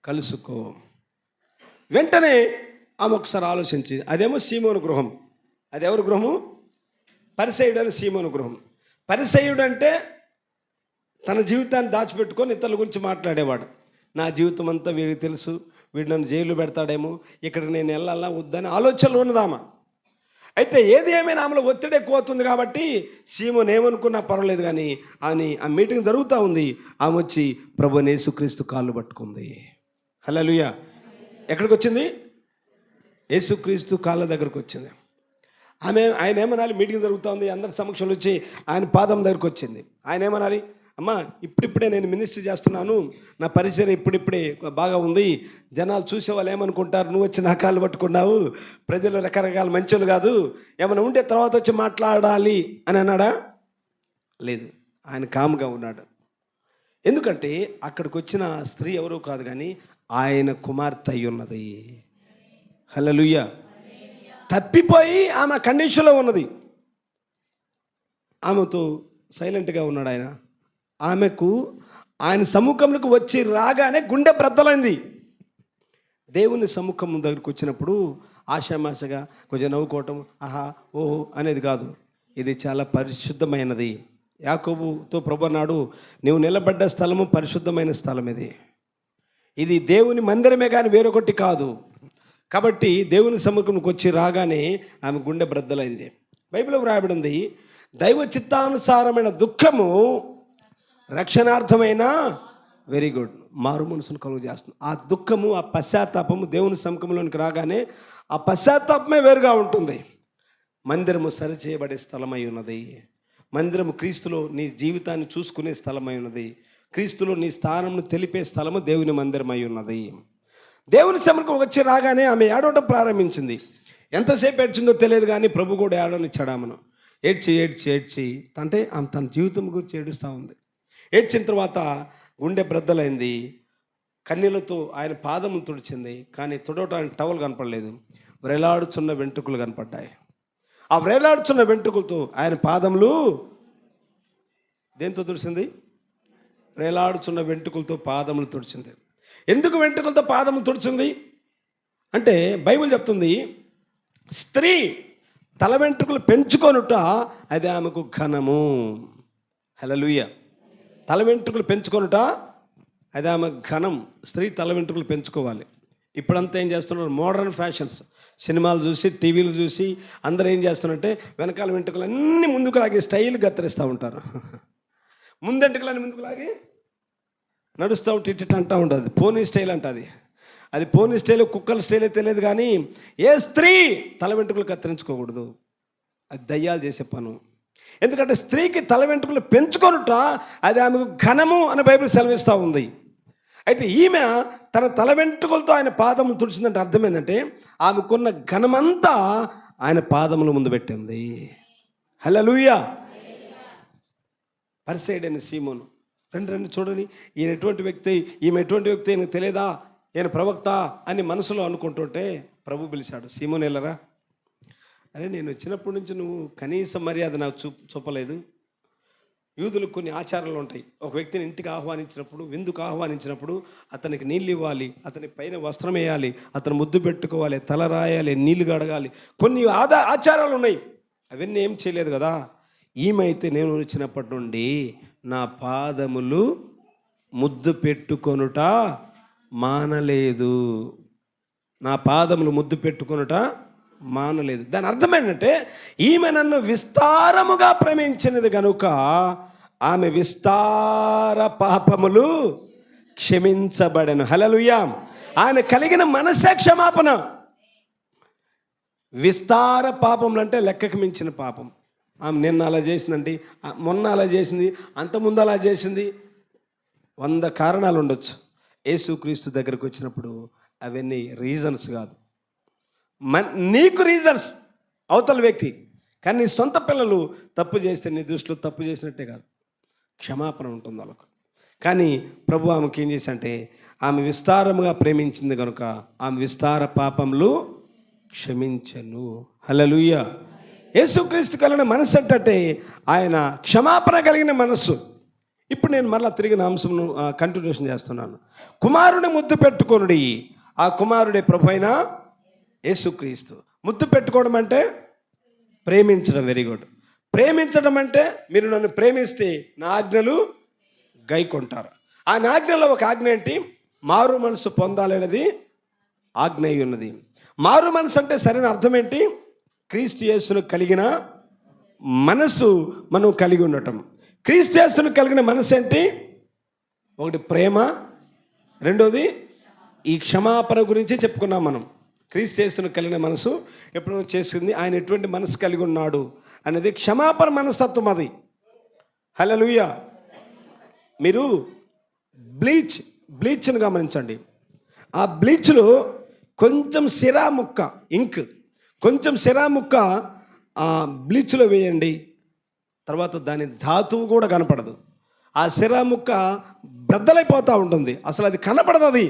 కలుసుకో. వెంటనే ఆమె ఒకసారి ఆలోచించి, అదేమో సీమోను గృహం. అది ఎవరి గృహము? పరిసయ్యుడు అని సీమోను గృహం. పరిసయ్యుడు అంటే తన జీవితాన్ని దాచిపెట్టుకొని ఇతరుల గురించి మాట్లాడేవాడు. నా జీవితం అంతా వీడికి తెలుసు, వీడు నన్ను జైలు పెడతాడేమో, ఇక్కడికి నేను వెళ్ళాలా వద్దని ఆలోచనలు ఉన్నదామా. అయితే ఏది ఏమైనా ఆమెలో ఒత్తిడి ఎక్కువ అవుతుంది కాబట్టి సీమోను ఏమనుకున్నా పర్వాలేదు, కానీ అని ఆ మీటింగ్ జరుగుతూ ఉంది. ఆమె వచ్చి ప్రభువైన యేసుక్రీస్తు కాళ్ళు పట్టుకుంది. హల్లెలూయా. ఎక్కడికి వచ్చింది? యేసుక్రీస్తు కాళ్ళ దగ్గరకు వచ్చింది. ఆయన ఏమనాలి? మీటింగ్ జరుగుతూ ఉంది, అందరి సమక్షంలో వచ్చి ఆయన పాదం దగ్గరకు వచ్చింది. ఆయన ఏమనాలి? అమ్మా, ఇప్పుడిప్పుడే నేను మినిస్ట్రీ చేస్తున్నాను, నా పరిచయం ఇప్పుడిప్పుడే బాగా ఉంది, జనాలు చూసేవాళ్ళు ఏమనుకుంటారు, నువ్వు వచ్చి నా కాళ్ళు పట్టుకున్నావు, ప్రజలు రకరకాల మంచోళ్ళు కాదు, ఏమైనా ఉంటే తర్వాత వచ్చి మాట్లాడాలి అని అన్నాడా? లేదు, ఆయన కామ్గా ఉన్నాడు. ఎందుకంటే అక్కడికి వచ్చిన స్త్రీ ఎవరో కాదు, కానీ ఆయన కుమార్తె అయి ఉన్నది. హల్లెలూయా. తప్పిపోయి ఆమె కండిషన్లో ఉన్నది. ఆమెతో సైలెంట్గా ఉన్నాడు ఆయన. ఆమెకు ఆయన సముఖంలోకి వచ్చి రాగానే గుండె బ్రద్దలైంది. దేవుని సముఖం దగ్గరికి వచ్చినప్పుడు ఆశామాషగా కొంచెం నవ్వుకోవటం, ఆహా ఓహో అనేది కాదు, ఇది చాలా పరిశుద్ధమైనది. యాకోబుతో ప్రభు అన్నాడు, నీవు నిలబడ్డ స్థలము పరిశుద్ధమైన స్థలం, ఇది దేవుని మందిరమే కానీ వేరొకటి కాదు. కాబట్టి దేవుని సముఖంకి వచ్చి రాగానే ఆమె గుండె బ్రద్దలైంది. బైబిల్లో వ్రాయబడింది, దైవ చిత్తానుసారమైన దుఃఖము రక్షణార్థమైన వెరీ గుడ్ మారు మనసును కలుగు చేస్తుంది. ఆ దుఃఖము, ఆ పశ్చాత్తాపము దేవుని సముఖంలోనికి రాగానే ఆ పశ్చాత్తాపమే వేరుగా ఉంటుంది. మందిరము సరిచేయబడే స్థలమై ఉన్నది. మందిరము క్రీస్తులో నీ జీవితాన్ని చూసుకునే స్థలమై ఉన్నది. క్రీస్తులో నీ స్థానంను తెలిపే స్థలము దేవుని మందిరమై ఉన్నది. దేవుని సముఖం వచ్చి రాగానే ఆమె ఏడవడం ప్రారంభించింది. ఎంతసేపు ఏడ్చిందో తెలియదు, కానీ ప్రభు కూడా ఏడవనిచ్చాడు ఆమెను. ఏడ్చి ఏడ్చి ఏడ్చి అంటే ఆమె తన జీవితం గురించి ఏడుస్తూ ఉంది. ఏడ్చిన తర్వాత గుండె బ్రద్దలైంది. కన్నీళ్లతో ఆయన పాదము తుడిచింది, కానీ తుడవటానికి టవల్ కనపడలేదు. వ్రేలాడుచున్న వెంట్రుకలు కనపడ్డాయి. ఆ వ్రేలాడుచున్న వెంట్రుకలతో ఆయన పాదములు దేంతో తుడిచింది? వ్రేలాడుచున్న వెంట్రుకలతో పాదములు తుడిచింది. ఎందుకు వెంట్రుకలతో పాదములు తుడిచింది అంటే బైబిల్ చెప్తుంది, స్త్రీ తల వెంట్రుకలు పెంచుకొనుట అది ఆమెకు ఘనము. హల్లెలూయ. తల వెంట్రుకలు పెంచుకొనుట అది ఆమె ఘనం. స్త్రీ తల వెంట్రుకలు పెంచుకోవాలి. ఇప్పుడంతా ఏం చేస్తున్నారు? Modern fashions. సినిమాలు చూసి, టీవీలు చూసి అందరూ ఏం చేస్తున్నారంటే వెనకాల వెంట్రుకలు అన్నీ ముందుకు లాగి స్టైల్ గత్తరిస్తూ ఉంటారు. ముందెంట్రుకలన్నీ ముందుకు లాగి నడుస్తూ ఉంటే ఇటు అంటూ ఉంటుంది. పోనీ స్టైల్ అంటుంది. అది పోనీ స్టైల్, కుక్కల స్టైల్ తెలియదు, కానీ ఏ స్త్రీ తల వెంట్రుకలు కత్తిరించుకోకూడదు. అది దయ్యాలు చేసే పను. ఎందుకంటే స్త్రీకి తల వెంట్రుకలు పెంచుకొనుట అది ఆమెకు ఘనము అని బైబిల్ సెలవిస్తూ ఉంది. అయితే ఈమె తన తల వెంట్రుకలతో ఆయన పాదములు తుడిచిందంటే అర్థం ఏంటంటే ఆమెకున్న ఘనమంతా ఆయన పాదముల ముందు పెట్టింది. హల్లెలూయా. పరిసైడ్ అని సీమోను, రండి చూడని, ఈయన ఎటువంటి వ్యక్తి, ఈమె ఎటువంటి వ్యక్తి ఈయనకు తెలియదా, ఈయన ప్రవక్త అని మనసులో అనుకుంటుంటే ప్రభు పిలిచాడు, సీమోను వెళ్ళరా. అరే, నేను వచ్చినప్పటి నుంచి నువ్వు కనీస మర్యాద నాకు చూపలేదు. యూదులకు కొన్ని ఆచారాలు ఉంటాయి. ఒక వ్యక్తిని ఇంటికి ఆహ్వానించినప్పుడు, విందుకు ఆహ్వానించినప్పుడు అతనికి నీళ్ళు ఇవ్వాలి, అతని పైన వస్త్రం వేయాలి, అతను ముద్దు పెట్టుకోవాలి, తల రాయాలి, నీళ్లు గడగాలి, కొన్ని ఆచారాలు ఉన్నాయి. అవన్నీ ఏం చేయలేదు కదా. ఈమె అయితే నేను వచ్చినప్పటి నుండి నా పాదములు ముద్దు పెట్టుకొనుట మానలేదు. నా పాదములు ముద్దు పెట్టుకొనుట మానలేదు. దాని అర్థం ఏంటంటే ఈమె నన్ను విస్తారముగా ప్రేమించినది కనుక ఆమె విస్తార పాపములు క్షమించబడెను. హల్లెలూయా. ఆయన కలిగిన మనసే క్షమాపణ. విస్తార పాపములు అంటే లెక్కకు మించిన పాపం. ఆమె నిన్న అలా చేసిందండి, మొన్న అలా చేసింది, అంతకుముందు అలా చేసింది. 100 కారణాలు ఉండొచ్చు. యేసుక్రీస్తు దగ్గరకు వచ్చినప్పుడు అవన్నీ రీజన్స్ కాదు. నీకు రీజన్స్ అవతల వ్యక్తి, కానీ నీ సొంత పిల్లలు తప్పు చేస్తే నీ దృష్టిలో తప్పు చేసినట్టే కాదు, క్షమాపణ ఉంటుంది వాళ్ళకు. కానీ ప్రభు ఆమెకి ఏం చేశాడంటే ఆమె విస్తారముగా ప్రేమించింది కనుక ఆమె విస్తార పాపములు క్షమించెను. హల్లెలూయా. యేసుక్రీస్తు కలిగిన మనసు అంటే ఆయన క్షమాపణ కలిగిన మనస్సు. ఇప్పుడు నేను మరలా తిరిగిన అంశంను కంటిన్యూషన్ చేస్తున్నాను. కుమారుని ముద్దు పెట్టుకొనుడి. ఆ కుమారుడే ప్రభు అయిన యేసుక్రీస్తు. ముద్దు పెట్టుకోవడం అంటే ప్రేమించడం. Very good. ప్రేమించడం అంటే మీరు నన్ను ప్రేమిస్తే నా ఆజ్ఞలు గైకొంటారు. ఆ ఆజ్ఞలో ఒక ఆజ్ఞ ఏంటి? మారు మనసు పొందాలనేది ఆజ్ఞ అయి ఉన్నది. మారు మనసు అంటే సరైన అర్థం ఏంటి? క్రీస్తు యేసును కలిగిన మనసు మనం కలిగి ఉండటం. క్రీస్తు యేసును కలిగిన మనసు ఏంటి? ఒకటి ప్రేమ, రెండోది ఈ క్షమాపణ గురించి చెప్పుకున్నాం మనం. క్రీస్తు యేసును కలిగిన మనసు ఎప్పుడో చేసుకుంది, ఆయన ఎటువంటి మనసు కలిగి ఉన్నాడు అనేది క్షమాపణ మనస్తత్వం అది. హల్లెలూయా. మీరు బ్లీచ్ను గమనించండి. ఆ బ్లీచ్లో కొంచెం సిరా ముక్క ఇంక్, కొంచెం సిరా ముక్క ఆ బ్లీచ్లో వేయండి, తర్వాత దాని ధాతువు కూడా కనపడదు. ఆ సిరా ముక్క బ్రద్దలైపోతూ ఉంటుంది, అసలు అది కనపడదు. అది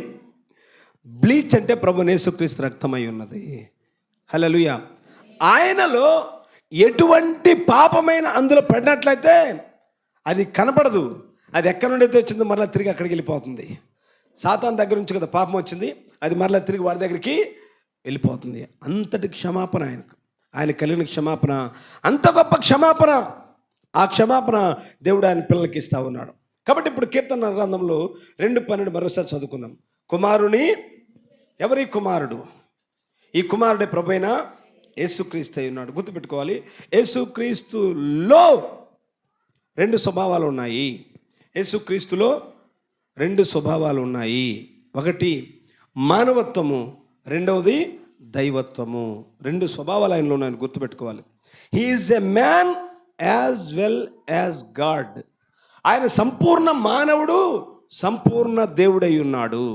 బ్లీచ్ అంటే ప్రభు యేసుక్రీస్తు రక్తమై ఉన్నది. హల్లెలూయా. ఆయనలో ఎటువంటి పాపమైన అందులో పడినట్లయితే అది కనపడదు. అది ఎక్కడి నుండి అయితే వచ్చిందో మరలా తిరిగి అక్కడికి వెళ్ళిపోతుంది. సాతాను దగ్గర నుంచి కదా పాపం వచ్చింది, అది మరలా తిరిగి వాడి దగ్గరికి వెళ్ళిపోతుంది. అంతటి క్షమాపణ ఆయన కలిగిన క్షమాపణ అంత గొప్ప క్షమాపణ. ఆ క్షమాపణ దేవుడు ఆయన పిల్లలకి ఇస్తా ఉన్నాడు. కాబట్టి ఇప్పుడు కీర్తన గ్రంథంలో 2:12 మరోసారి చదువుకుందాం. కుమారుని, ఎవరి కుమారుడు? ఈ కుమారుడే ప్రభువైన యేసుక్రీస్తు అయి ఉన్నాడు. గుర్తుపెట్టుకోవాలి, యేసుక్రీస్తులో 2 స్వభావాలు ఉన్నాయి. యేసుక్రీస్తులో 2 స్వభావాలు ఉన్నాయి. ఒకటి మానవత్వము, రెండవది దైవత్వము. 2 స్వభావాలు ఆయనలో ఉన్నాయని గుర్తుపెట్టుకోవాలి. He is a man as well as God. ఆయన సంపూర్ణ మానవుడు, సంపూర్ణ దేవుడై ఉన్నాడు.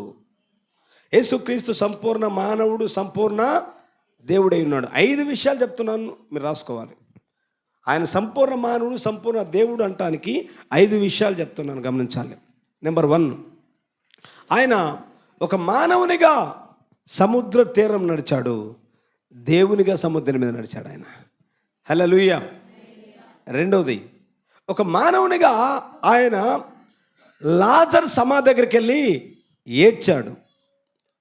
యేసుక్రీస్తు సంపూర్ణ మానవుడు, సంపూర్ణ దేవుడై ఉన్నాడు. 5 విషయాలు చెప్తున్నాను, మీరు రాసుకోవాలి. ఆయన సంపూర్ణ మానవుడు, సంపూర్ణ దేవుడు అంటానికి 5 విషయాలు చెప్తున్నాను, గమనించాలి. నెంబర్ 1, ఆయన ఒక మానవునిగా సముద్ర తీరం నడిచాడు, దేవునిగా సముద్రం మీద నడిచాడు ఆయన. హల్లెలూయా. రెండవది, ఒక మానవునిగా ఆయన లాజర్ సమాధి దగ్గరికి వెళ్ళి ఏడ్చాడు.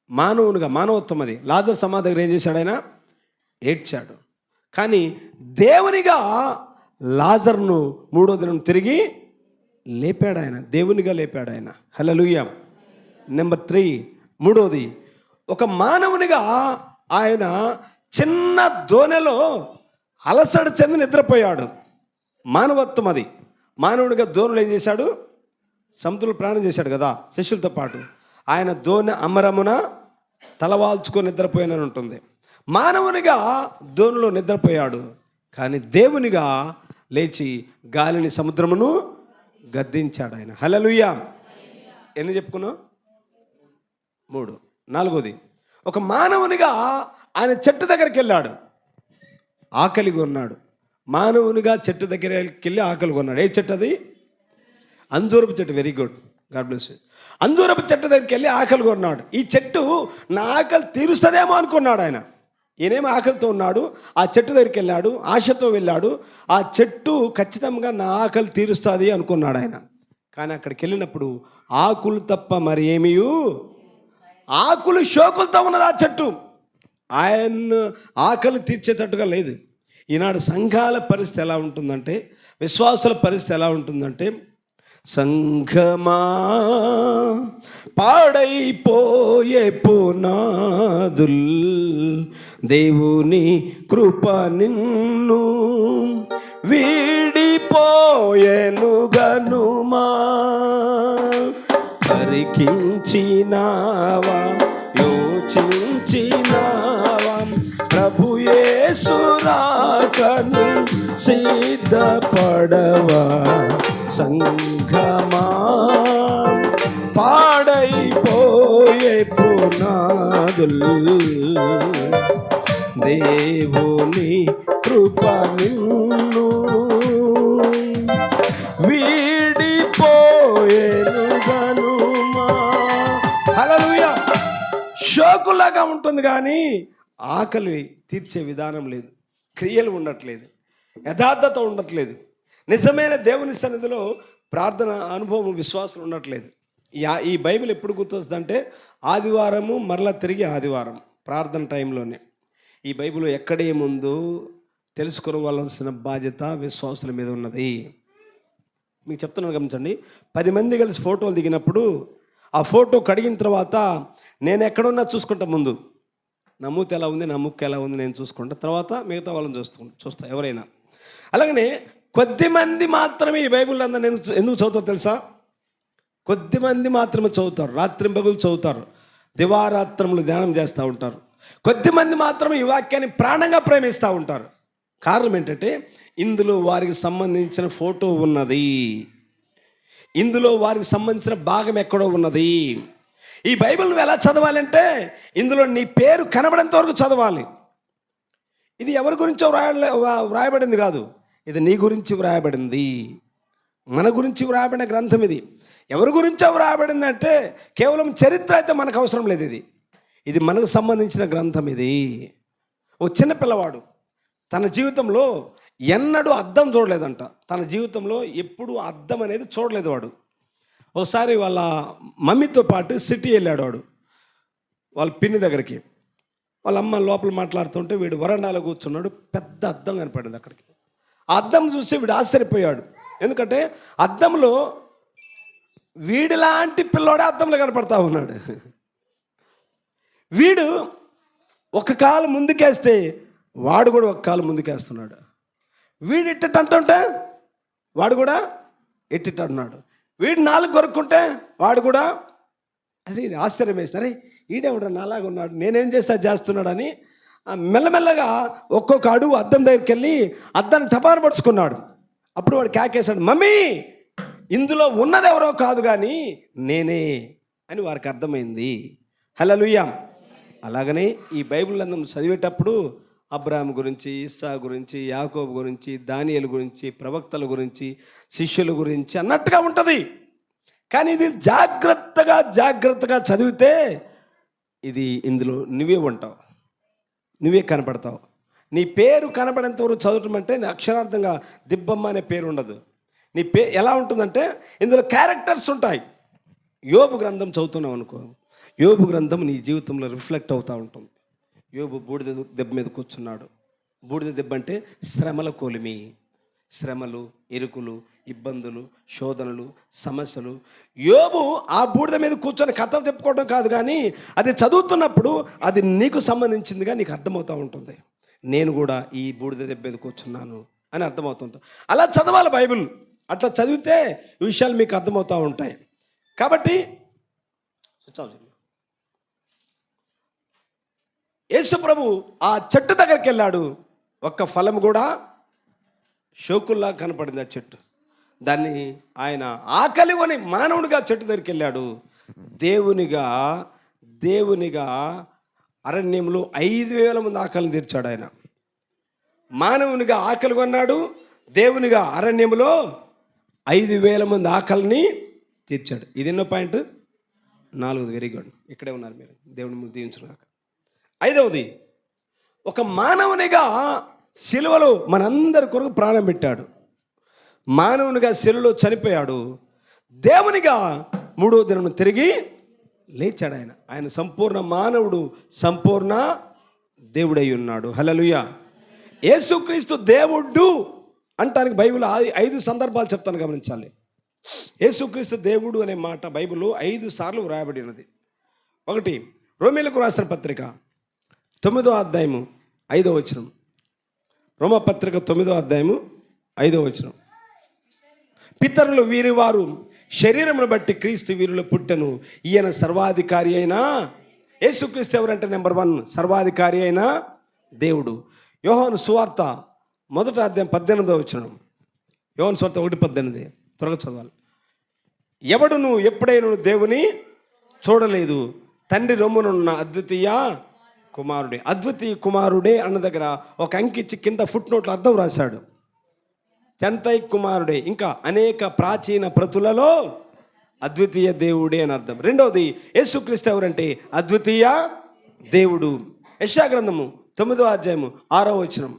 మానవునిగా, మానవత్వం అది. లాజర్ సమాధి దగ్గర ఏం చేశాడు? ఆయన ఏడ్చాడు. కానీ దేవునిగా లాజర్ను 3వ దినం తిరిగి లేపాడు ఆయన, దేవునిగా లేపాడు ఆయన. హల్లెలూయా. నెంబర్ 3, మూడవది, ఒక మానవునిగా ఆయన చిన్న దోణిలో అలసట చెంది నిద్రపోయాడు. మానవత్వం అది. మానవునిగా దోణిలో ఏం చేశాడు? సముద్రంలో ప్రయాణం చేశాడు కదా శిష్యులతో పాటు. ఆయన దోణి అమరమున తలవాల్చుకొని నిద్రపోయానని ఉంటుంది. మానవునిగా దోణిలో నిద్రపోయాడు, కానీ దేవునిగా లేచి గాలిని, సముద్రమును గద్దించాడు ఆయన. హల్లెలూయా. ఎన్ని చెప్పుకున్నావు? 3. 4వది, ఒక మానవునిగా ఆయన చెట్టు దగ్గరికి వెళ్ళాడు, ఆకలి కొన్నాడు. మానవునిగా చెట్టు దగ్గరికి వెళ్ళి ఆకలి కొన్నాడు. ఏ చెట్టు అది? అంజూరపు చెట్టు. Very good, God bless you. అంజూరపు చెట్టు దగ్గరికి వెళ్ళి ఆకలి కొన్నాడు. ఈ చెట్టు నా ఆకలి తీరుస్తుందేమో అనుకున్నాడు ఆయన. ఈయనేమో ఆకలితో ఉన్నాడు. ఆ చెట్టు దగ్గరికి వెళ్ళాడు, ఆశతో వెళ్ళాడు. ఆ చెట్టు ఖచ్చితంగా నా ఆకలి తీరుస్తుంది అనుకున్నాడు ఆయన. కానీ అక్కడికి వెళ్ళినప్పుడు ఆకులు తప్ప మరి ఏమీయు, ఆకులు షోకులతో ఉన్నది ఆ చెట్టు. ఆయన ఆకలి తీర్చేటట్టుగా లేదు. ఈనాడు సంఘాల పరిస్థితి ఎలా ఉంటుందంటే, విశ్వాసుల పరిస్థితి ఎలా ఉంటుందంటే, సంఘమా పాడైపోయే పునాదుల్, దేవుని కృప నిన్ను వీడిపోయేను గనుమా. పరికించినావా, యోచించినావా, ప్రభు యేసు రాకను సిద్ధపడవా. సంఘమా పాడైపోయే పునాదుల్, దేవుని కృప నిన్ను వీడిపోయేను గనుమా. హల్లెలూయా. షోకులాగా ఉంటుంది కానీ ఆకలి తీర్చే విధానం లేదు, క్రియలు ఉండట్లేదు, యథార్థత ఉండట్లేదు, నిజమైన దేవుని సన్నిధిలో ప్రార్థన అనుభవం, విశ్వాసం ఉండట్లేదు. ఈ బైబిల్ ఎప్పుడు గుర్తొస్తుందంటే ఆదివారము, మరలా తిరిగి ఆదివారం ప్రార్థన టైంలోనే. ఈ బైబిల్ ఎక్కడేముందో తెలుసుకోవాల్సిన బాధ్యత విశ్వాసుల మీద ఉన్నది. మీకు చెప్తున్నాను, గమనించండి. 10 మంది కలిసి ఫోటోలు దిగినప్పుడు ఆ ఫోటో కడిగిన తర్వాత నేను ఎక్కడున్నా చూసుకుంటా. ముందు నా మూతి ఎలా ఉంది, నా ముక్కు ఎలా ఉంది నేను చూసుకుంటా, తర్వాత మిగతా వాళ్ళని చూస్తా ఎవరైనా. అలాగనే కొద్దిమంది మాత్రమే ఈ బైబిల్ అందరూ ఎందుకు చదువుతారు తెలుసా? కొద్దిమంది మాత్రమే చదువుతారు, రాత్రింబగలు చదువుతారు, దివారాత్రములు ధ్యానం చేస్తూ ఉంటారు. కొద్దిమంది మాత్రమే ఈ వాక్యాన్ని ప్రాణంగా ప్రేమిస్తూ ఉంటారు. కారణం ఏంటంటే ఇందులో వారికి సంబంధించిన ఫోటో ఉన్నది, ఇందులో వారికి సంబంధించిన భాగం ఎక్కడో ఉన్నది. ఈ బైబిల్ నువ్వు ఎలా చదవాలంటే ఇందులో నీ పేరు కనబడేంత వరకు చదవాలి. ఇది ఎవరి గురించో వ్రాయబడింది కాదు, ఇది నీ గురించి వ్రాయబడింది, మన గురించి వ్రాయబడిన గ్రంథం ఇది. ఎవరి గురించో వ్రాయబడింది అంటే కేవలం చరిత్ర అయితే మనకు అవసరం లేదు. ఇది మనకు సంబంధించిన గ్రంథం. ఇది ఓ చిన్న పిల్లవాడు తన జీవితంలో ఎన్నడూ అద్దం చూడలేదంట. తన జీవితంలో ఎప్పుడు అద్దం అనేది చూడలేదు వాడు. ఒకసారి వాళ్ళ మమ్మీతో పాటు సిటీ వెళ్ళాడు వాడు, వాళ్ళ పిన్ని దగ్గరికి. వాళ్ళ అమ్మ లోపల మాట్లాడుతుంటే వీడు వరండాలో కూర్చున్నాడు. పెద్ద అద్దం కనపడింది అక్కడికి. ఆ అద్దం చూసి వీడు ఆశ్చర్యపోయాడు. ఎందుకంటే అద్దంలో వీడిలాంటి పిల్లోడే అద్దంలో కనపడతా ఉన్నాడు. వీడు ఒక కాలు ముందుకేస్తే వాడు కూడా ఒక కాలు ముందుకేస్తున్నాడు. వీడు ఇట్ట అంటుంటే వాడు కూడా ఇట్టిట్ట అంటున్నాడు. వీడు నాలుగు కొరుక్కుంటే వాడు కూడా అని ఆశ్చర్యం వేసిన, అరే ఈడేమిడ్రా నాలాగా ఉన్నాడు, నేనేం చేస్తున్నాడని మెల్లమెల్లగా ఒక్కొక్క అడుగు అద్దం దగ్గరికి వెళ్ళి అద్దాన్ని టపారు పడుచుకున్నాడు. అప్పుడు వాడు కేకేశాడు, మమ్మీ ఇందులో ఉన్నది ఎవరో కాదు కానీ నేనే అని వారికి అర్థమైంది. హల్లెలూయా. అలాగనే ఈ బైబిల్ అందరం చదివేటప్పుడు అబ్రాహాము గురించి, ఇస్సా గురించి, యాకోబు గురించి, దానియేలు గురించి, ప్రవక్తల గురించి, శిష్యుల గురించి అన్నట్టుగా ఉంటుంది. కానీ ఇది జాగ్రత్తగా చదివితే ఇది ఇందులో నువ్వే ఉంటావు, నువ్వే కనపడతావు. నీ పేరు కనపడేంతవరకు చదవటం అంటే అక్షరార్థంగా దిబ్బమ్మ అనే పేరు ఉండదు. నీ ఎలా ఉంటుందంటే ఇందులో క్యారెక్టర్స్ ఉంటాయి. యోబు గ్రంథం చదువుతున్నావు అనుకో, యోబు గ్రంథం నీ జీవితంలో రిఫ్లెక్ట్ అవుతూ ఉంటుంది. యోబు బూడిద దెబ్బ మీద కూర్చున్నాడు. బూడిద దెబ్బ అంటే శ్రమల కొలిమి, శ్రమలు, ఇరుకులు, ఇబ్బందులు, శోధనలు, సమస్యలు. యోబు ఆ బూడిద మీద కూర్చొని కథ చెప్పుకోవడం కాదు, కానీ అది చదువుతున్నప్పుడు అది నీకు సంబంధించిందిగా నీకు అర్థమవుతూ ఉంటుంది. నేను కూడా ఈ బూడిద దెబ్బ మీద కూర్చున్నాను అని అర్థమవుతుంది. అలా చదవాలి బైబిల్. అట్లా చదివితే ఈ విషయాలు మీకు అర్థమవుతూ ఉంటాయి. కాబట్టి యేసు ప్రభు ఆ చెట్టు దగ్గరికి వెళ్ళాడు. ఒక్క ఫలం కూడా షోకుల్లా కనపడింది ఆ చెట్టు. దాన్ని ఆయన ఆకలి కొని మానవునిగా చెట్టు దగ్గరికి వెళ్ళాడు. దేవునిగా అరణ్యంలో 5,000 మంది ఆకలిని తీర్చాడు ఆయన. మానవునిగా ఆకలి కొన్నాడు, దేవునిగా అరణ్యంలో 5,000 మంది ఆకలిని తీర్చాడు. ఇది ఎన్నో పాయింట్? 4. Very good. ఇక్కడే ఉన్నారు మీరు, దేవుని ముందు దీవించుగాక. 5వది, ఒక మానవునిగా సిలువలో మనందరి కొరకు ప్రాణం పెట్టాడు. మానవునిగా సిలువలో చనిపోయాడు. దేవునిగా 3వ దినం తిరిగి లేచాడు. ఆయన సంపూర్ణ మానవుడు, సంపూర్ణ దేవుడై ఉన్నాడు. హల్లెలూయా. యేసుక్రీస్తు దేవుడు అంటానికి బైబిల్ 5 సందర్భాలు చెప్తాను, గమనించాలి. యేసుక్రీస్తు దేవుడు అనే మాట బైబిల్లో 5 సార్లు వ్రాయబడి ఉన్నది. 1 రోమీయులకు రాసిన పత్రిక 9వ అధ్యాయము 5వ వచనం. రోమపత్రిక 9వ అధ్యాయము 5వ వచనం. పితరులు వీరి వారు శరీరమును బట్టి క్రీస్తు వీరిలో పుట్టెను, ఈయన సర్వాధికారి అయిన యేసుక్రీస్తు ఎవరంటే నెంబర్ 1 సర్వాధికారి అయిన దేవుడు. యోహాను సువార్త 1వ అధ్యాయం 18వ వచనం. యోహాను సువార్త 1:18 త్వరగా చదవాలి. ఎవడును ఎప్పుడైనా దేవుని చూడలేదు, తండ్రి రొమ్మునున్న అద్వితీయ కుమారుడే అన్న దగ్గర ఒక అంకిచ్చి కింద ఫుట్ నోట్లో అర్థం రాశాడు. చెంతై కుమారుడే, ఇంకా అనేక ప్రాచీన ప్రతులలో అద్వితీయ దేవుడే అని అర్థం. 2వది యేసుక్రీస్తు ఎవరంటే అద్వితీయ దేవుడు. యెషయా గ్రంథము 9వ అధ్యాయము 6వ వచనం.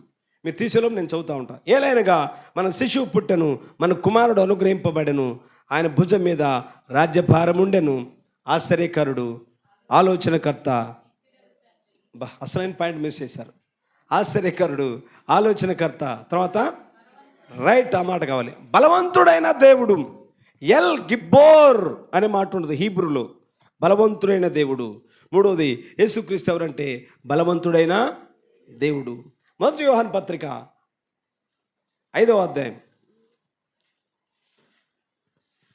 మీరు తీసేలోపు నేను చదువుతూ ఉంటాను. ఏలైనగా మన శిశువు పుట్టెను, మన కుమారుడు అనుగ్రహింపబడెను, ఆయన భుజం మీద రాజ్యభారం ఉండెను, ఆశ్చర్యకరుడు, ఆలోచనకర్త. అసలైన పాయింట్ మిస్ చేశారు. ఆశ్చర్యకరుడు, ఆలోచనకర్త, తర్వాత రైట్ ఆ మాట కావాలి. బలవంతుడైన దేవుడు, ఎల్ గిబ్బోర్ అనే మాట ఉంటుంది హీబ్రూలో, బలవంతుడైన దేవుడు. 3వది యేసుక్రీస్తు ఎవరంటే బలవంతుడైన దేవుడు. 1 యోహాను పత్రిక 5వ అధ్యాయం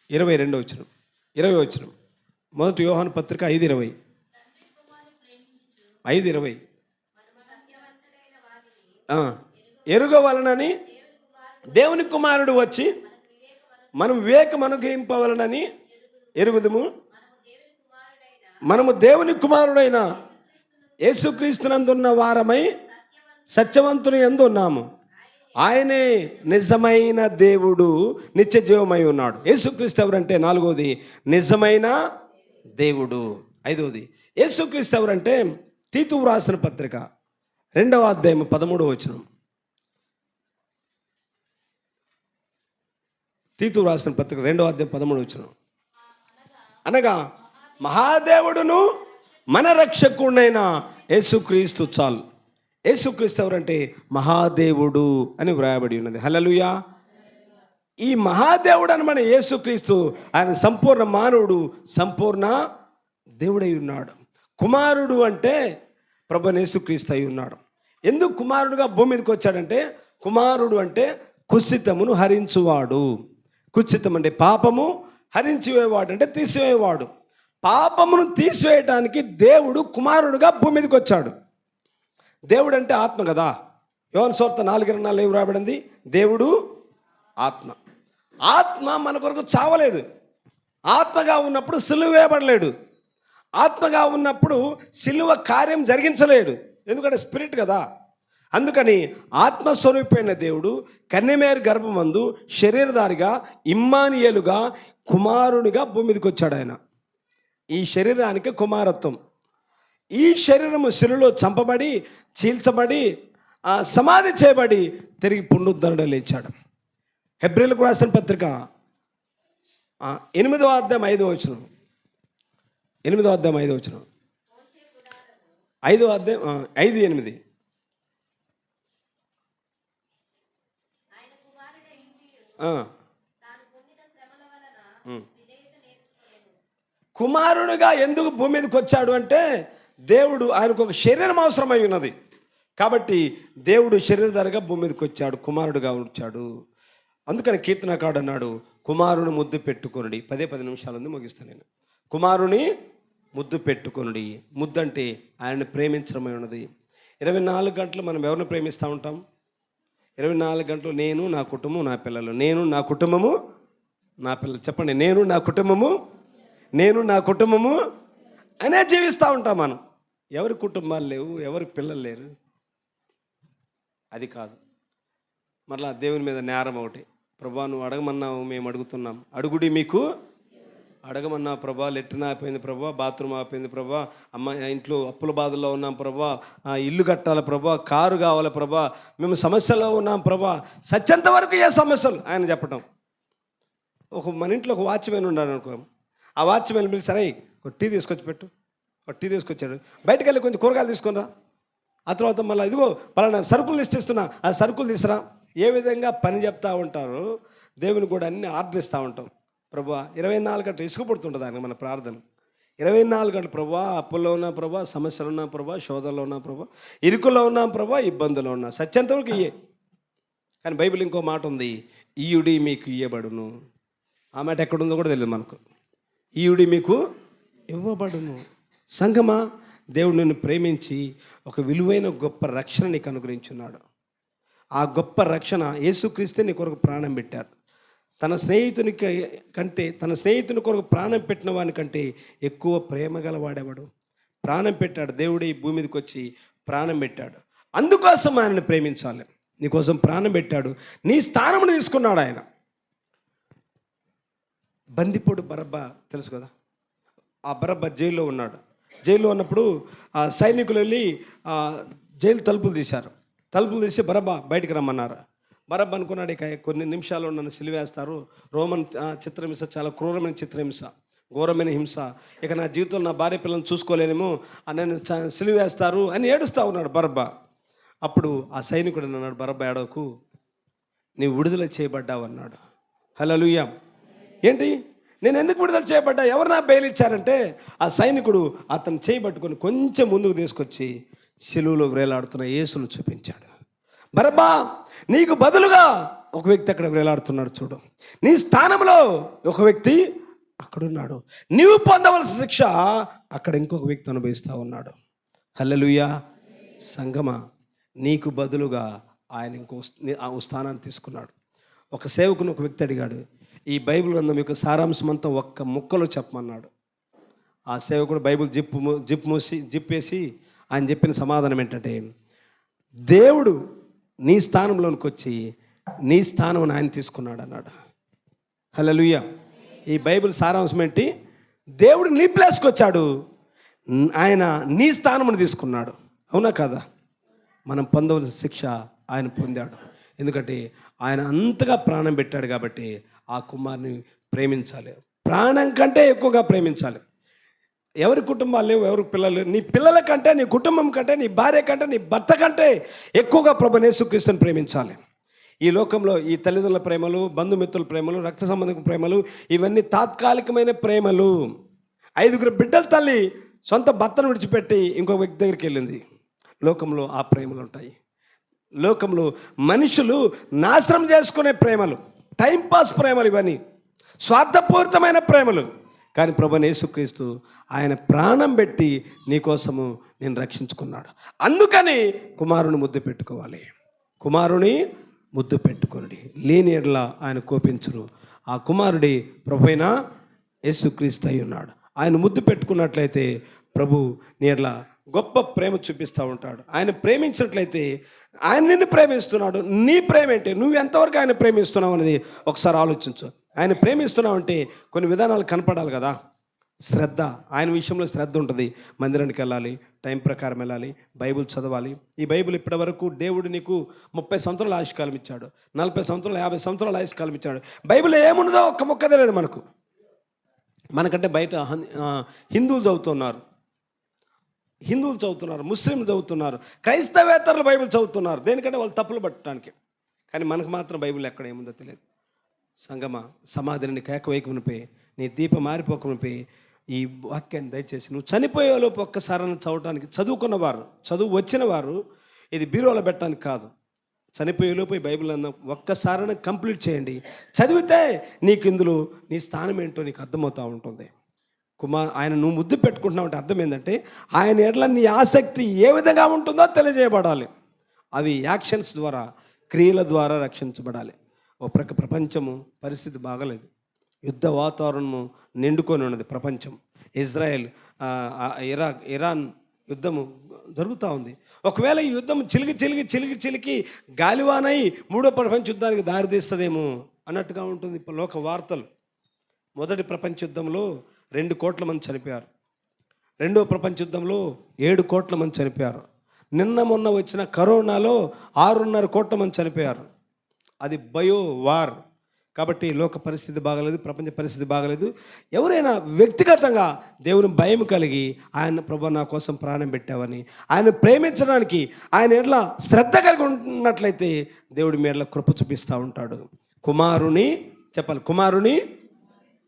22వ వచనం, 20వ వచనం. 1 యోహాను పత్రిక 5:20. ఎరుగవలనని దేవుని కుమారుడు వచ్చి మనం వివేకం అనుగ్రహింపవలనని ఎరుగుదుము. మనము దేవుని కుమారుడైన యేసుక్రీస్తునందున్న వారమై సత్యవంతుని యందు ఉన్నాము. ఆయనే నిజమైన దేవుడు, నిత్య జీవమై ఉన్నాడు. యేసుక్రీస్తు ఎవరంటే 4వది నిజమైన దేవుడు. 5వది యేసుక్రీస్తు ఎవరంటే తీతు రాసిన పత్రిక 2వ అధ్యాయం 13వ వచనం. తీతు రాసిన పత్రిక 2వ అధ్యాయం 13వ వచనం. అనగా మహాదేవుడును మన రక్షకుడైన యేసుక్రీస్తు చాలు. యేసుక్రీస్తు ఎవరంటే మహాదేవుడు అని వ్రాయబడి ఉన్నది. హల్లెలూయా. ఈ మహాదేవుడు అని మన యేసుక్రీస్తు ఆయన సంపూర్ణ మానవుడు, సంపూర్ణ దేవుడై ఉన్నాడు. కుమారుడు అంటే ప్రభువైన యేసుక్రీస్తు అయి ఉన్నాడు. ఎందుకు కుమారుడుగా భూమి మీదకి వచ్చాడంటే, కుమారుడు అంటే కుత్సితమును హరించువాడు. కుత్సితం అంటే పాపము, హరించివేవాడు అంటే తీసివేవాడు. పాపమును తీసివేయటానికి దేవుడు కుమారుడుగా భూమి మీదకి వచ్చాడు. దేవుడు అంటే ఆత్మ కదా. యోహాను సువార్త 4:24 ఏం రాబడింది? దేవుడు ఆత్మ. ఆత్మ మన కొరకు చావలేదు. ఆత్మగా ఉన్నప్పుడు సిలువ వేయబడలేడు. ఆత్మగా ఉన్నప్పుడు సిలువ కార్యం జరిగించలేడు. ఎందుకంటే స్పిరిట్ కదా. అందుకని ఆత్మస్వరూపైన దేవుడు కన్యమేరీ గర్భమందు శరీరధారిగా ఇమ్మానుయేలుగా కుమారునిగా భూమి మీదకి వచ్చాడు. ఆయన ఈ శరీరానికి కుమారత్వం. ఈ శరీరము శిలువలో చంపబడి, చీల్చబడి, సమాధి చేయబడి తిరిగి పునరుద్ధరణ లేచాడు. హెబ్రీయులకు రాసిన పత్రిక 8వ అధ్యాయం 5వ వచనం. 8వ అధ్యాయం 5వ వచనం. 5వ అధ్యాయం 5:8. కుమారుడుగా ఎందుకు భూమి మీదకి వచ్చాడు అంటే, దేవుడు ఆయనకు ఒక శరీరం అవసరమై ఉన్నది కాబట్టి దేవుడు శరీరధారిగా భూమి మీదకి వచ్చాడు, కుమారుడుగా వచ్చాడు. అందుకని కీర్తనకారుడు అన్నాడు, కుమారుని ముద్దు పెట్టుకొనుడి. 10 నిమిషాలు ఉంది, ముగిస్తాను నేను. కుమారుని ముద్దు పెట్టుకొనుడి. ముద్దు అంటే ఆయన్ని ప్రేమించడమై ఉన్నది. 24 గంటలు మనం ఎవరిని ప్రేమిస్తూ ఉంటాం? 24 గంటలు నేను, నా కుటుంబం, నా పిల్లలు. నేను, నా కుటుంబము, నా పిల్లలు. చెప్పండి, నేను, నా కుటుంబము, నేను, నా కుటుంబము అనే జీవిస్తూ ఉంటాం మనం. ఎవరి కుటుంబాలు లేవు, ఎవరి పిల్లలు లేరు, అది కాదు. మరలా దేవుని మీద నేరం ఒకటి. ప్రభా నువ్వు అడగమన్నావు, మేము అడుగుతున్నాం. అడుగుడి మీకు అడగమన్నా ప్రభా. లెట్రిన్ ఆపోయింది ప్రభా, బాత్రూమ్ ఆపోయింది ప్రభా, అమ్మ ఇంట్లో అప్పుల బాధల్లో ఉన్నాం ప్రభా, ఇల్లు కట్టాలి ప్రభా, కారు కావాలి ప్రభా, మేము సమస్యలో ఉన్నాం ప్రభా. సత్యంత వరకు ఏ సమస్యలు ఆయన చెప్పటం. మన ఇంట్లో ఒక వాచ్మెన్ ఉన్నాడు అనుకో, ఆ వాచ్మెన్ పిలిచి సరే ఒక టీ తీసుకొచ్చి పెట్టు. ఒక టీ తీసుకొచ్చాడు. బయటకు వెళ్ళి కొంచెం కూరగాయలు తీసుకుని రా. ఆ తర్వాత మళ్ళీ ఇదిగో పలానా సరుకులు లిస్ట్ ఇస్తున్నా, ఆ సరుకులు తీసురా. ఏ విధంగా పని చెప్తా ఉంటారో దేవుని కూడా అన్ని ఆర్డర్ ఇస్తూ ఉంటాం. ప్రభా 24 గంటలు ఇసుకుపడుతుంటుంది ఆయన మన ప్రార్థన. 24 గంటలు ప్రభా, అప్పుల్లో ఉన్నా ప్రభా, సమస్యలు ఉన్నా ప్రభా, శోధనలో ఉన్నా ప్రభా, ఇరుకుల్లో ఉన్నాం ప్రభా, ఇబ్బందులు ఉన్నా. సత్యంతవరకు ఇయ్యే. కానీ బైబిల్ ఇంకో మాట ఉంది, ఈయుడి మీకు ఇయ్యబడును. ఆ మాట ఎక్కడుందో కూడా తెలియదు మనకు. ఈయుడి మీకు ఇవ్వబడును. సంగమా, దేవుడు నిన్ను ప్రేమించి ఒక విలువైన గొప్ప రక్షణ నీకు అనుగ్రహించున్నాడు. ఆ గొప్ప రక్షణ యేసుక్రీస్తే నీ కొరకు ప్రాణం పెట్టారు. తన స్నేహితుని కొరకు ప్రాణం పెట్టిన వాని కంటే ఎక్కువ ప్రేమ గలవాడేవాడు. ప్రాణం పెట్టాడు దేవుడు, ఈ భూమి మీదకి వచ్చి ప్రాణం పెట్టాడు. అందుకోసం ఆయనను ప్రేమించాలి. నీకోసం ప్రాణం పెట్టాడు, నీ స్థానమును తీసుకున్నాడు ఆయన. బందిపోడు బరబ్బా తెలుసు కదా. ఆ బరబ్బా జైల్లో ఉన్నాడు. జైల్లో ఉన్నప్పుడు ఆ సైనికులు వెళ్ళి జైలు తలుపులు తీశారు. తలుపులు తీసి బరబ్బా బయటికి రమ్మన్నారు. బరబ్బా అనుకున్నాడు, ఇక కొన్ని నిమిషాల్లో నన్ను సిలివేస్తారు. రోమన్ చిత్రహింస చాలా క్రూరమైన చిత్రహింస, ఘోరమైన హింస. ఇక నా జీవితంలో నా భార్య పిల్లలను చూసుకోలేనేమో, నన్ను సిలివేస్తారు అని ఏడుస్తూ ఉన్నాడు బరబ్బా. అప్పుడు ఆ సైనికుడు అన్నాడు, బరబ్బా ఏడవకు, నీ విడుదల చేయబడ్డావు అన్నాడు. హల్లెలూయా. ఏంటి, నేను ఎందుకు విడుదల చేయబడ్డా, ఎవరు నా బెయిల్ ఇచ్చారంటే, ఆ సైనికుడు అతను చేయబట్టుకొని కొంచెం ముందుకు తీసుకొచ్చి సిలువలో వేలాడుతున్న యేసును చూపించాడు. బరబ్బా, నీకు బదులుగా ఒక వ్యక్తి అక్కడ వేలాడుతున్నాడు చూడు. నీ స్థానంలో ఒక వ్యక్తి అక్కడున్నాడు. నీవు పొందవలసిన శిక్ష అక్కడ ఇంకొక వ్యక్తి అనుభవిస్తూ ఉన్నాడు. హల్లెలూయా. సంగమా, నీకు బదులుగా ఆయన ఇంకో స్థానాన్ని తీసుకున్నాడు. ఒక సేవకుని ఒక వ్యక్తి అడిగాడు, ఈ బైబిల్ గ్రంథం యొక్క సారాంశం అంతా ఒక్క ముక్కలో చెప్పమన్నాడు. ఆ సేవకుడు బైబిల్ జిప్పేసి ఆయన చెప్పిన సమాధానం ఏంటంటే, దేవుడు నీ స్థానంలోనికి వచ్చి నీ స్థానం ఆయన తీసుకున్నాడు అన్నాడు. హల్లెలూయా. ఈ బైబిల్ సారాంశం ఏంటి? దేవుడు నీ ప్లేస్కి వచ్చాడు, ఆయన నీ స్థానమును తీసుకున్నాడు. అవునా కదా? మనం పొందవలసిన శిక్ష ఆయన పొందాడు. ఎందుకంటే ఆయన అంతగా ప్రాణం పెట్టాడు కాబట్టి ఆ కుమారుని ప్రేమించాలి. ప్రాణం కంటే ఎక్కువగా ప్రేమించాలి. ఎవరి కుటుంబాలు లేవు, ఎవరి పిల్లలు, నీ పిల్లల కంటే, నీ కుటుంబం కంటే, నీ భార్య కంటే, నీ భర్త కంటే ఎక్కువగా ప్రభువైన యేసుక్రీస్తుని ప్రేమించాలి. ఈ లోకంలో ఈ తల్లిదండ్రుల ప్రేమలు, బంధుమిత్రుల ప్రేమలు, రక్త సంబంధిక ప్రేమలు, ఇవన్నీ తాత్కాలికమైన ప్రేమలు. 5 బిడ్డల తల్లి సొంత భర్తను విడిచిపెట్టి ఇంకొక వ్యక్తి దగ్గరికి వెళ్ళింది. లోకంలో ఆ ప్రేమలు ఉంటాయి. లోకంలో మనుషులు నాశనం చేసుకునే ప్రేమలు, టైంపాస్ ప్రేమలు, ఇవన్నీ స్వార్థపూరితమైన ప్రేమలు. కానీ ప్రభువైన యేసుక్రీస్తు ఆయన ప్రాణం పెట్టి నీకోసము నేను రక్షించుకున్నాడు. అందుకని కుమారుని ముద్దు పెట్టుకోవాలి. కుమారుని ముద్దు పెట్టుకోండి, లేని ఎడల ఆయన కోపించును. ఆ కుమారుడి ప్రభువైన యేసుక్రీస్తు అయి ఉన్నాడు. ఆయన ముద్దు పెట్టుకున్నట్లయితే ప్రభు నీ ఎడల గొప్ప ప్రేమ చూపిస్తూ ఉంటాడు. ఆయన ప్రేమించినట్లయితే ఆయన నిన్ను ప్రేమిస్తున్నాడు. నీ ప్రేమ ఏంటి? నువ్వు ఎంతవరకు ఆయన ప్రేమిస్తున్నావు అనేది ఒకసారి ఆలోచించు. ఆయన ప్రేమిస్తున్నావు అంటే కొన్ని విధానాలు కనపడాలి కదా. శ్రద్ధ, ఆయన విషయంలో శ్రద్ధ ఉంటుంది. మందిరానికి వెళ్ళాలి, టైం ప్రకారం వెళ్ళాలి, బైబిల్ చదవాలి. ఈ బైబిల్ ఇప్పటి వరకు దేవుడు నీకు 30 సంవత్సరాల ఆయుష్కాలం ఇచ్చాడు, 40 సంవత్సరాలు, 50 సంవత్సరాల ఆయుష్కాలం ఇచ్చాడు. బైబిల్ ఏమున్నదో ఒక్క మొక్క తెలియదు మనకంటే బయట హిందువులు చదువుతున్నారు, ముస్లింలు చదువుతున్నారు, క్రైస్తవేతరులు బైబిల్ చదువుతున్నారు. దేనికంటే వాళ్ళు తప్పులు పట్టడానికి. కానీ మనకు మాత్రం బైబిల్ ఎక్కడ ఏముందో తెలియదు. సంగమ, సమాధిని కేకవేయకునిపై, నీ దీపం మారిపోకునిపై ఈ వాక్యాన్ని దయచేసి నువ్వు చనిపోయేలోపు ఒక్కసారి చదవటానికి, చదువు వచ్చిన వారు ఇది బీరోలో పెట్టడానికి కాదు, చనిపోయేలోపు ఈ బైబిల్ అన్న ఒక్కసారి కంప్లీట్ చేయండి. చదివితే నీకు ఇందులో నీ స్థానం ఏంటో నీకు అర్థమవుతూ ఉంటుంది. ఆయన నువ్వు ముద్దు పెట్టుకుంటున్నావు అంటే అర్థం ఏంటంటే ఆయన ఎడల నీ ఆసక్తి ఏ విధంగా ఉంటుందో తెలియజేయబడాలి. అవి యాక్షన్స్ ద్వారా, క్రియల ద్వారా రక్షించబడాలి. ఓ ప్రపంచము పరిస్థితి బాగలేదు, యుద్ధ వాతావరణము నిండుకొని ఉన్నది ప్రపంచం. ఇజ్రాయెల్ ఇరాన్ యుద్ధము జరుగుతూ ఉంది. ఒకవేళ ఈ యుద్ధం చిలికి గాలివానై 3వ ప్రపంచ యుద్ధానికి దారితీస్తుందేమో అన్నట్టుగా ఉంటుంది లోక వార్తలు. మొదటి ప్రపంచ యుద్ధంలో 2 కోట్ల మంది చనిపోయారు. 2వ ప్రపంచ యుద్ధంలో 7 కోట్ల మంది చనిపోయారు. నిన్న మొన్న వచ్చిన కరోనాలో 6.5 కోట్ల మంది చనిపోయారు. అది బయో వార్. కాబట్టి లోక పరిస్థితి బాగలేదు, ప్రపంచ పరిస్థితి బాగలేదు. ఎవరైనా వ్యక్తిగతంగా దేవుని భయం కలిగి ఆయన ప్రభు నా కోసం ప్రాణం పెట్టావని, ఆయన ప్రేమించడానికి ఆయన ఎట్లా శ్రద్ధ కలిగి ఉన్నట్లయితే దేవుడి మీ ఎట్లా కృప చూపిస్తూ ఉంటాడు. కుమారుని చెప్పాలి, కుమారుని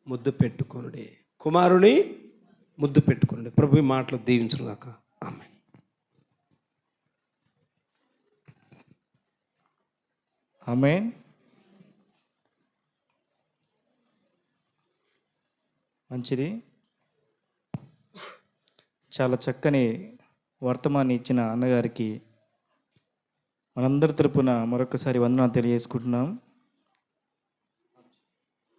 ముద్దు పెట్టుకొనుడి, కుమారుని ముద్దు పెట్టుకోండి. ప్రభు మాటలు దీవించును గాక. ఆమేన్. ఆమేన్. మంచిది. చాలా చక్కని వర్తమానం ఇచ్చిన అన్నగారికి మనందరి తరపున మరొకసారి వందనాలు తెలియజేసుకుంటున్నాం.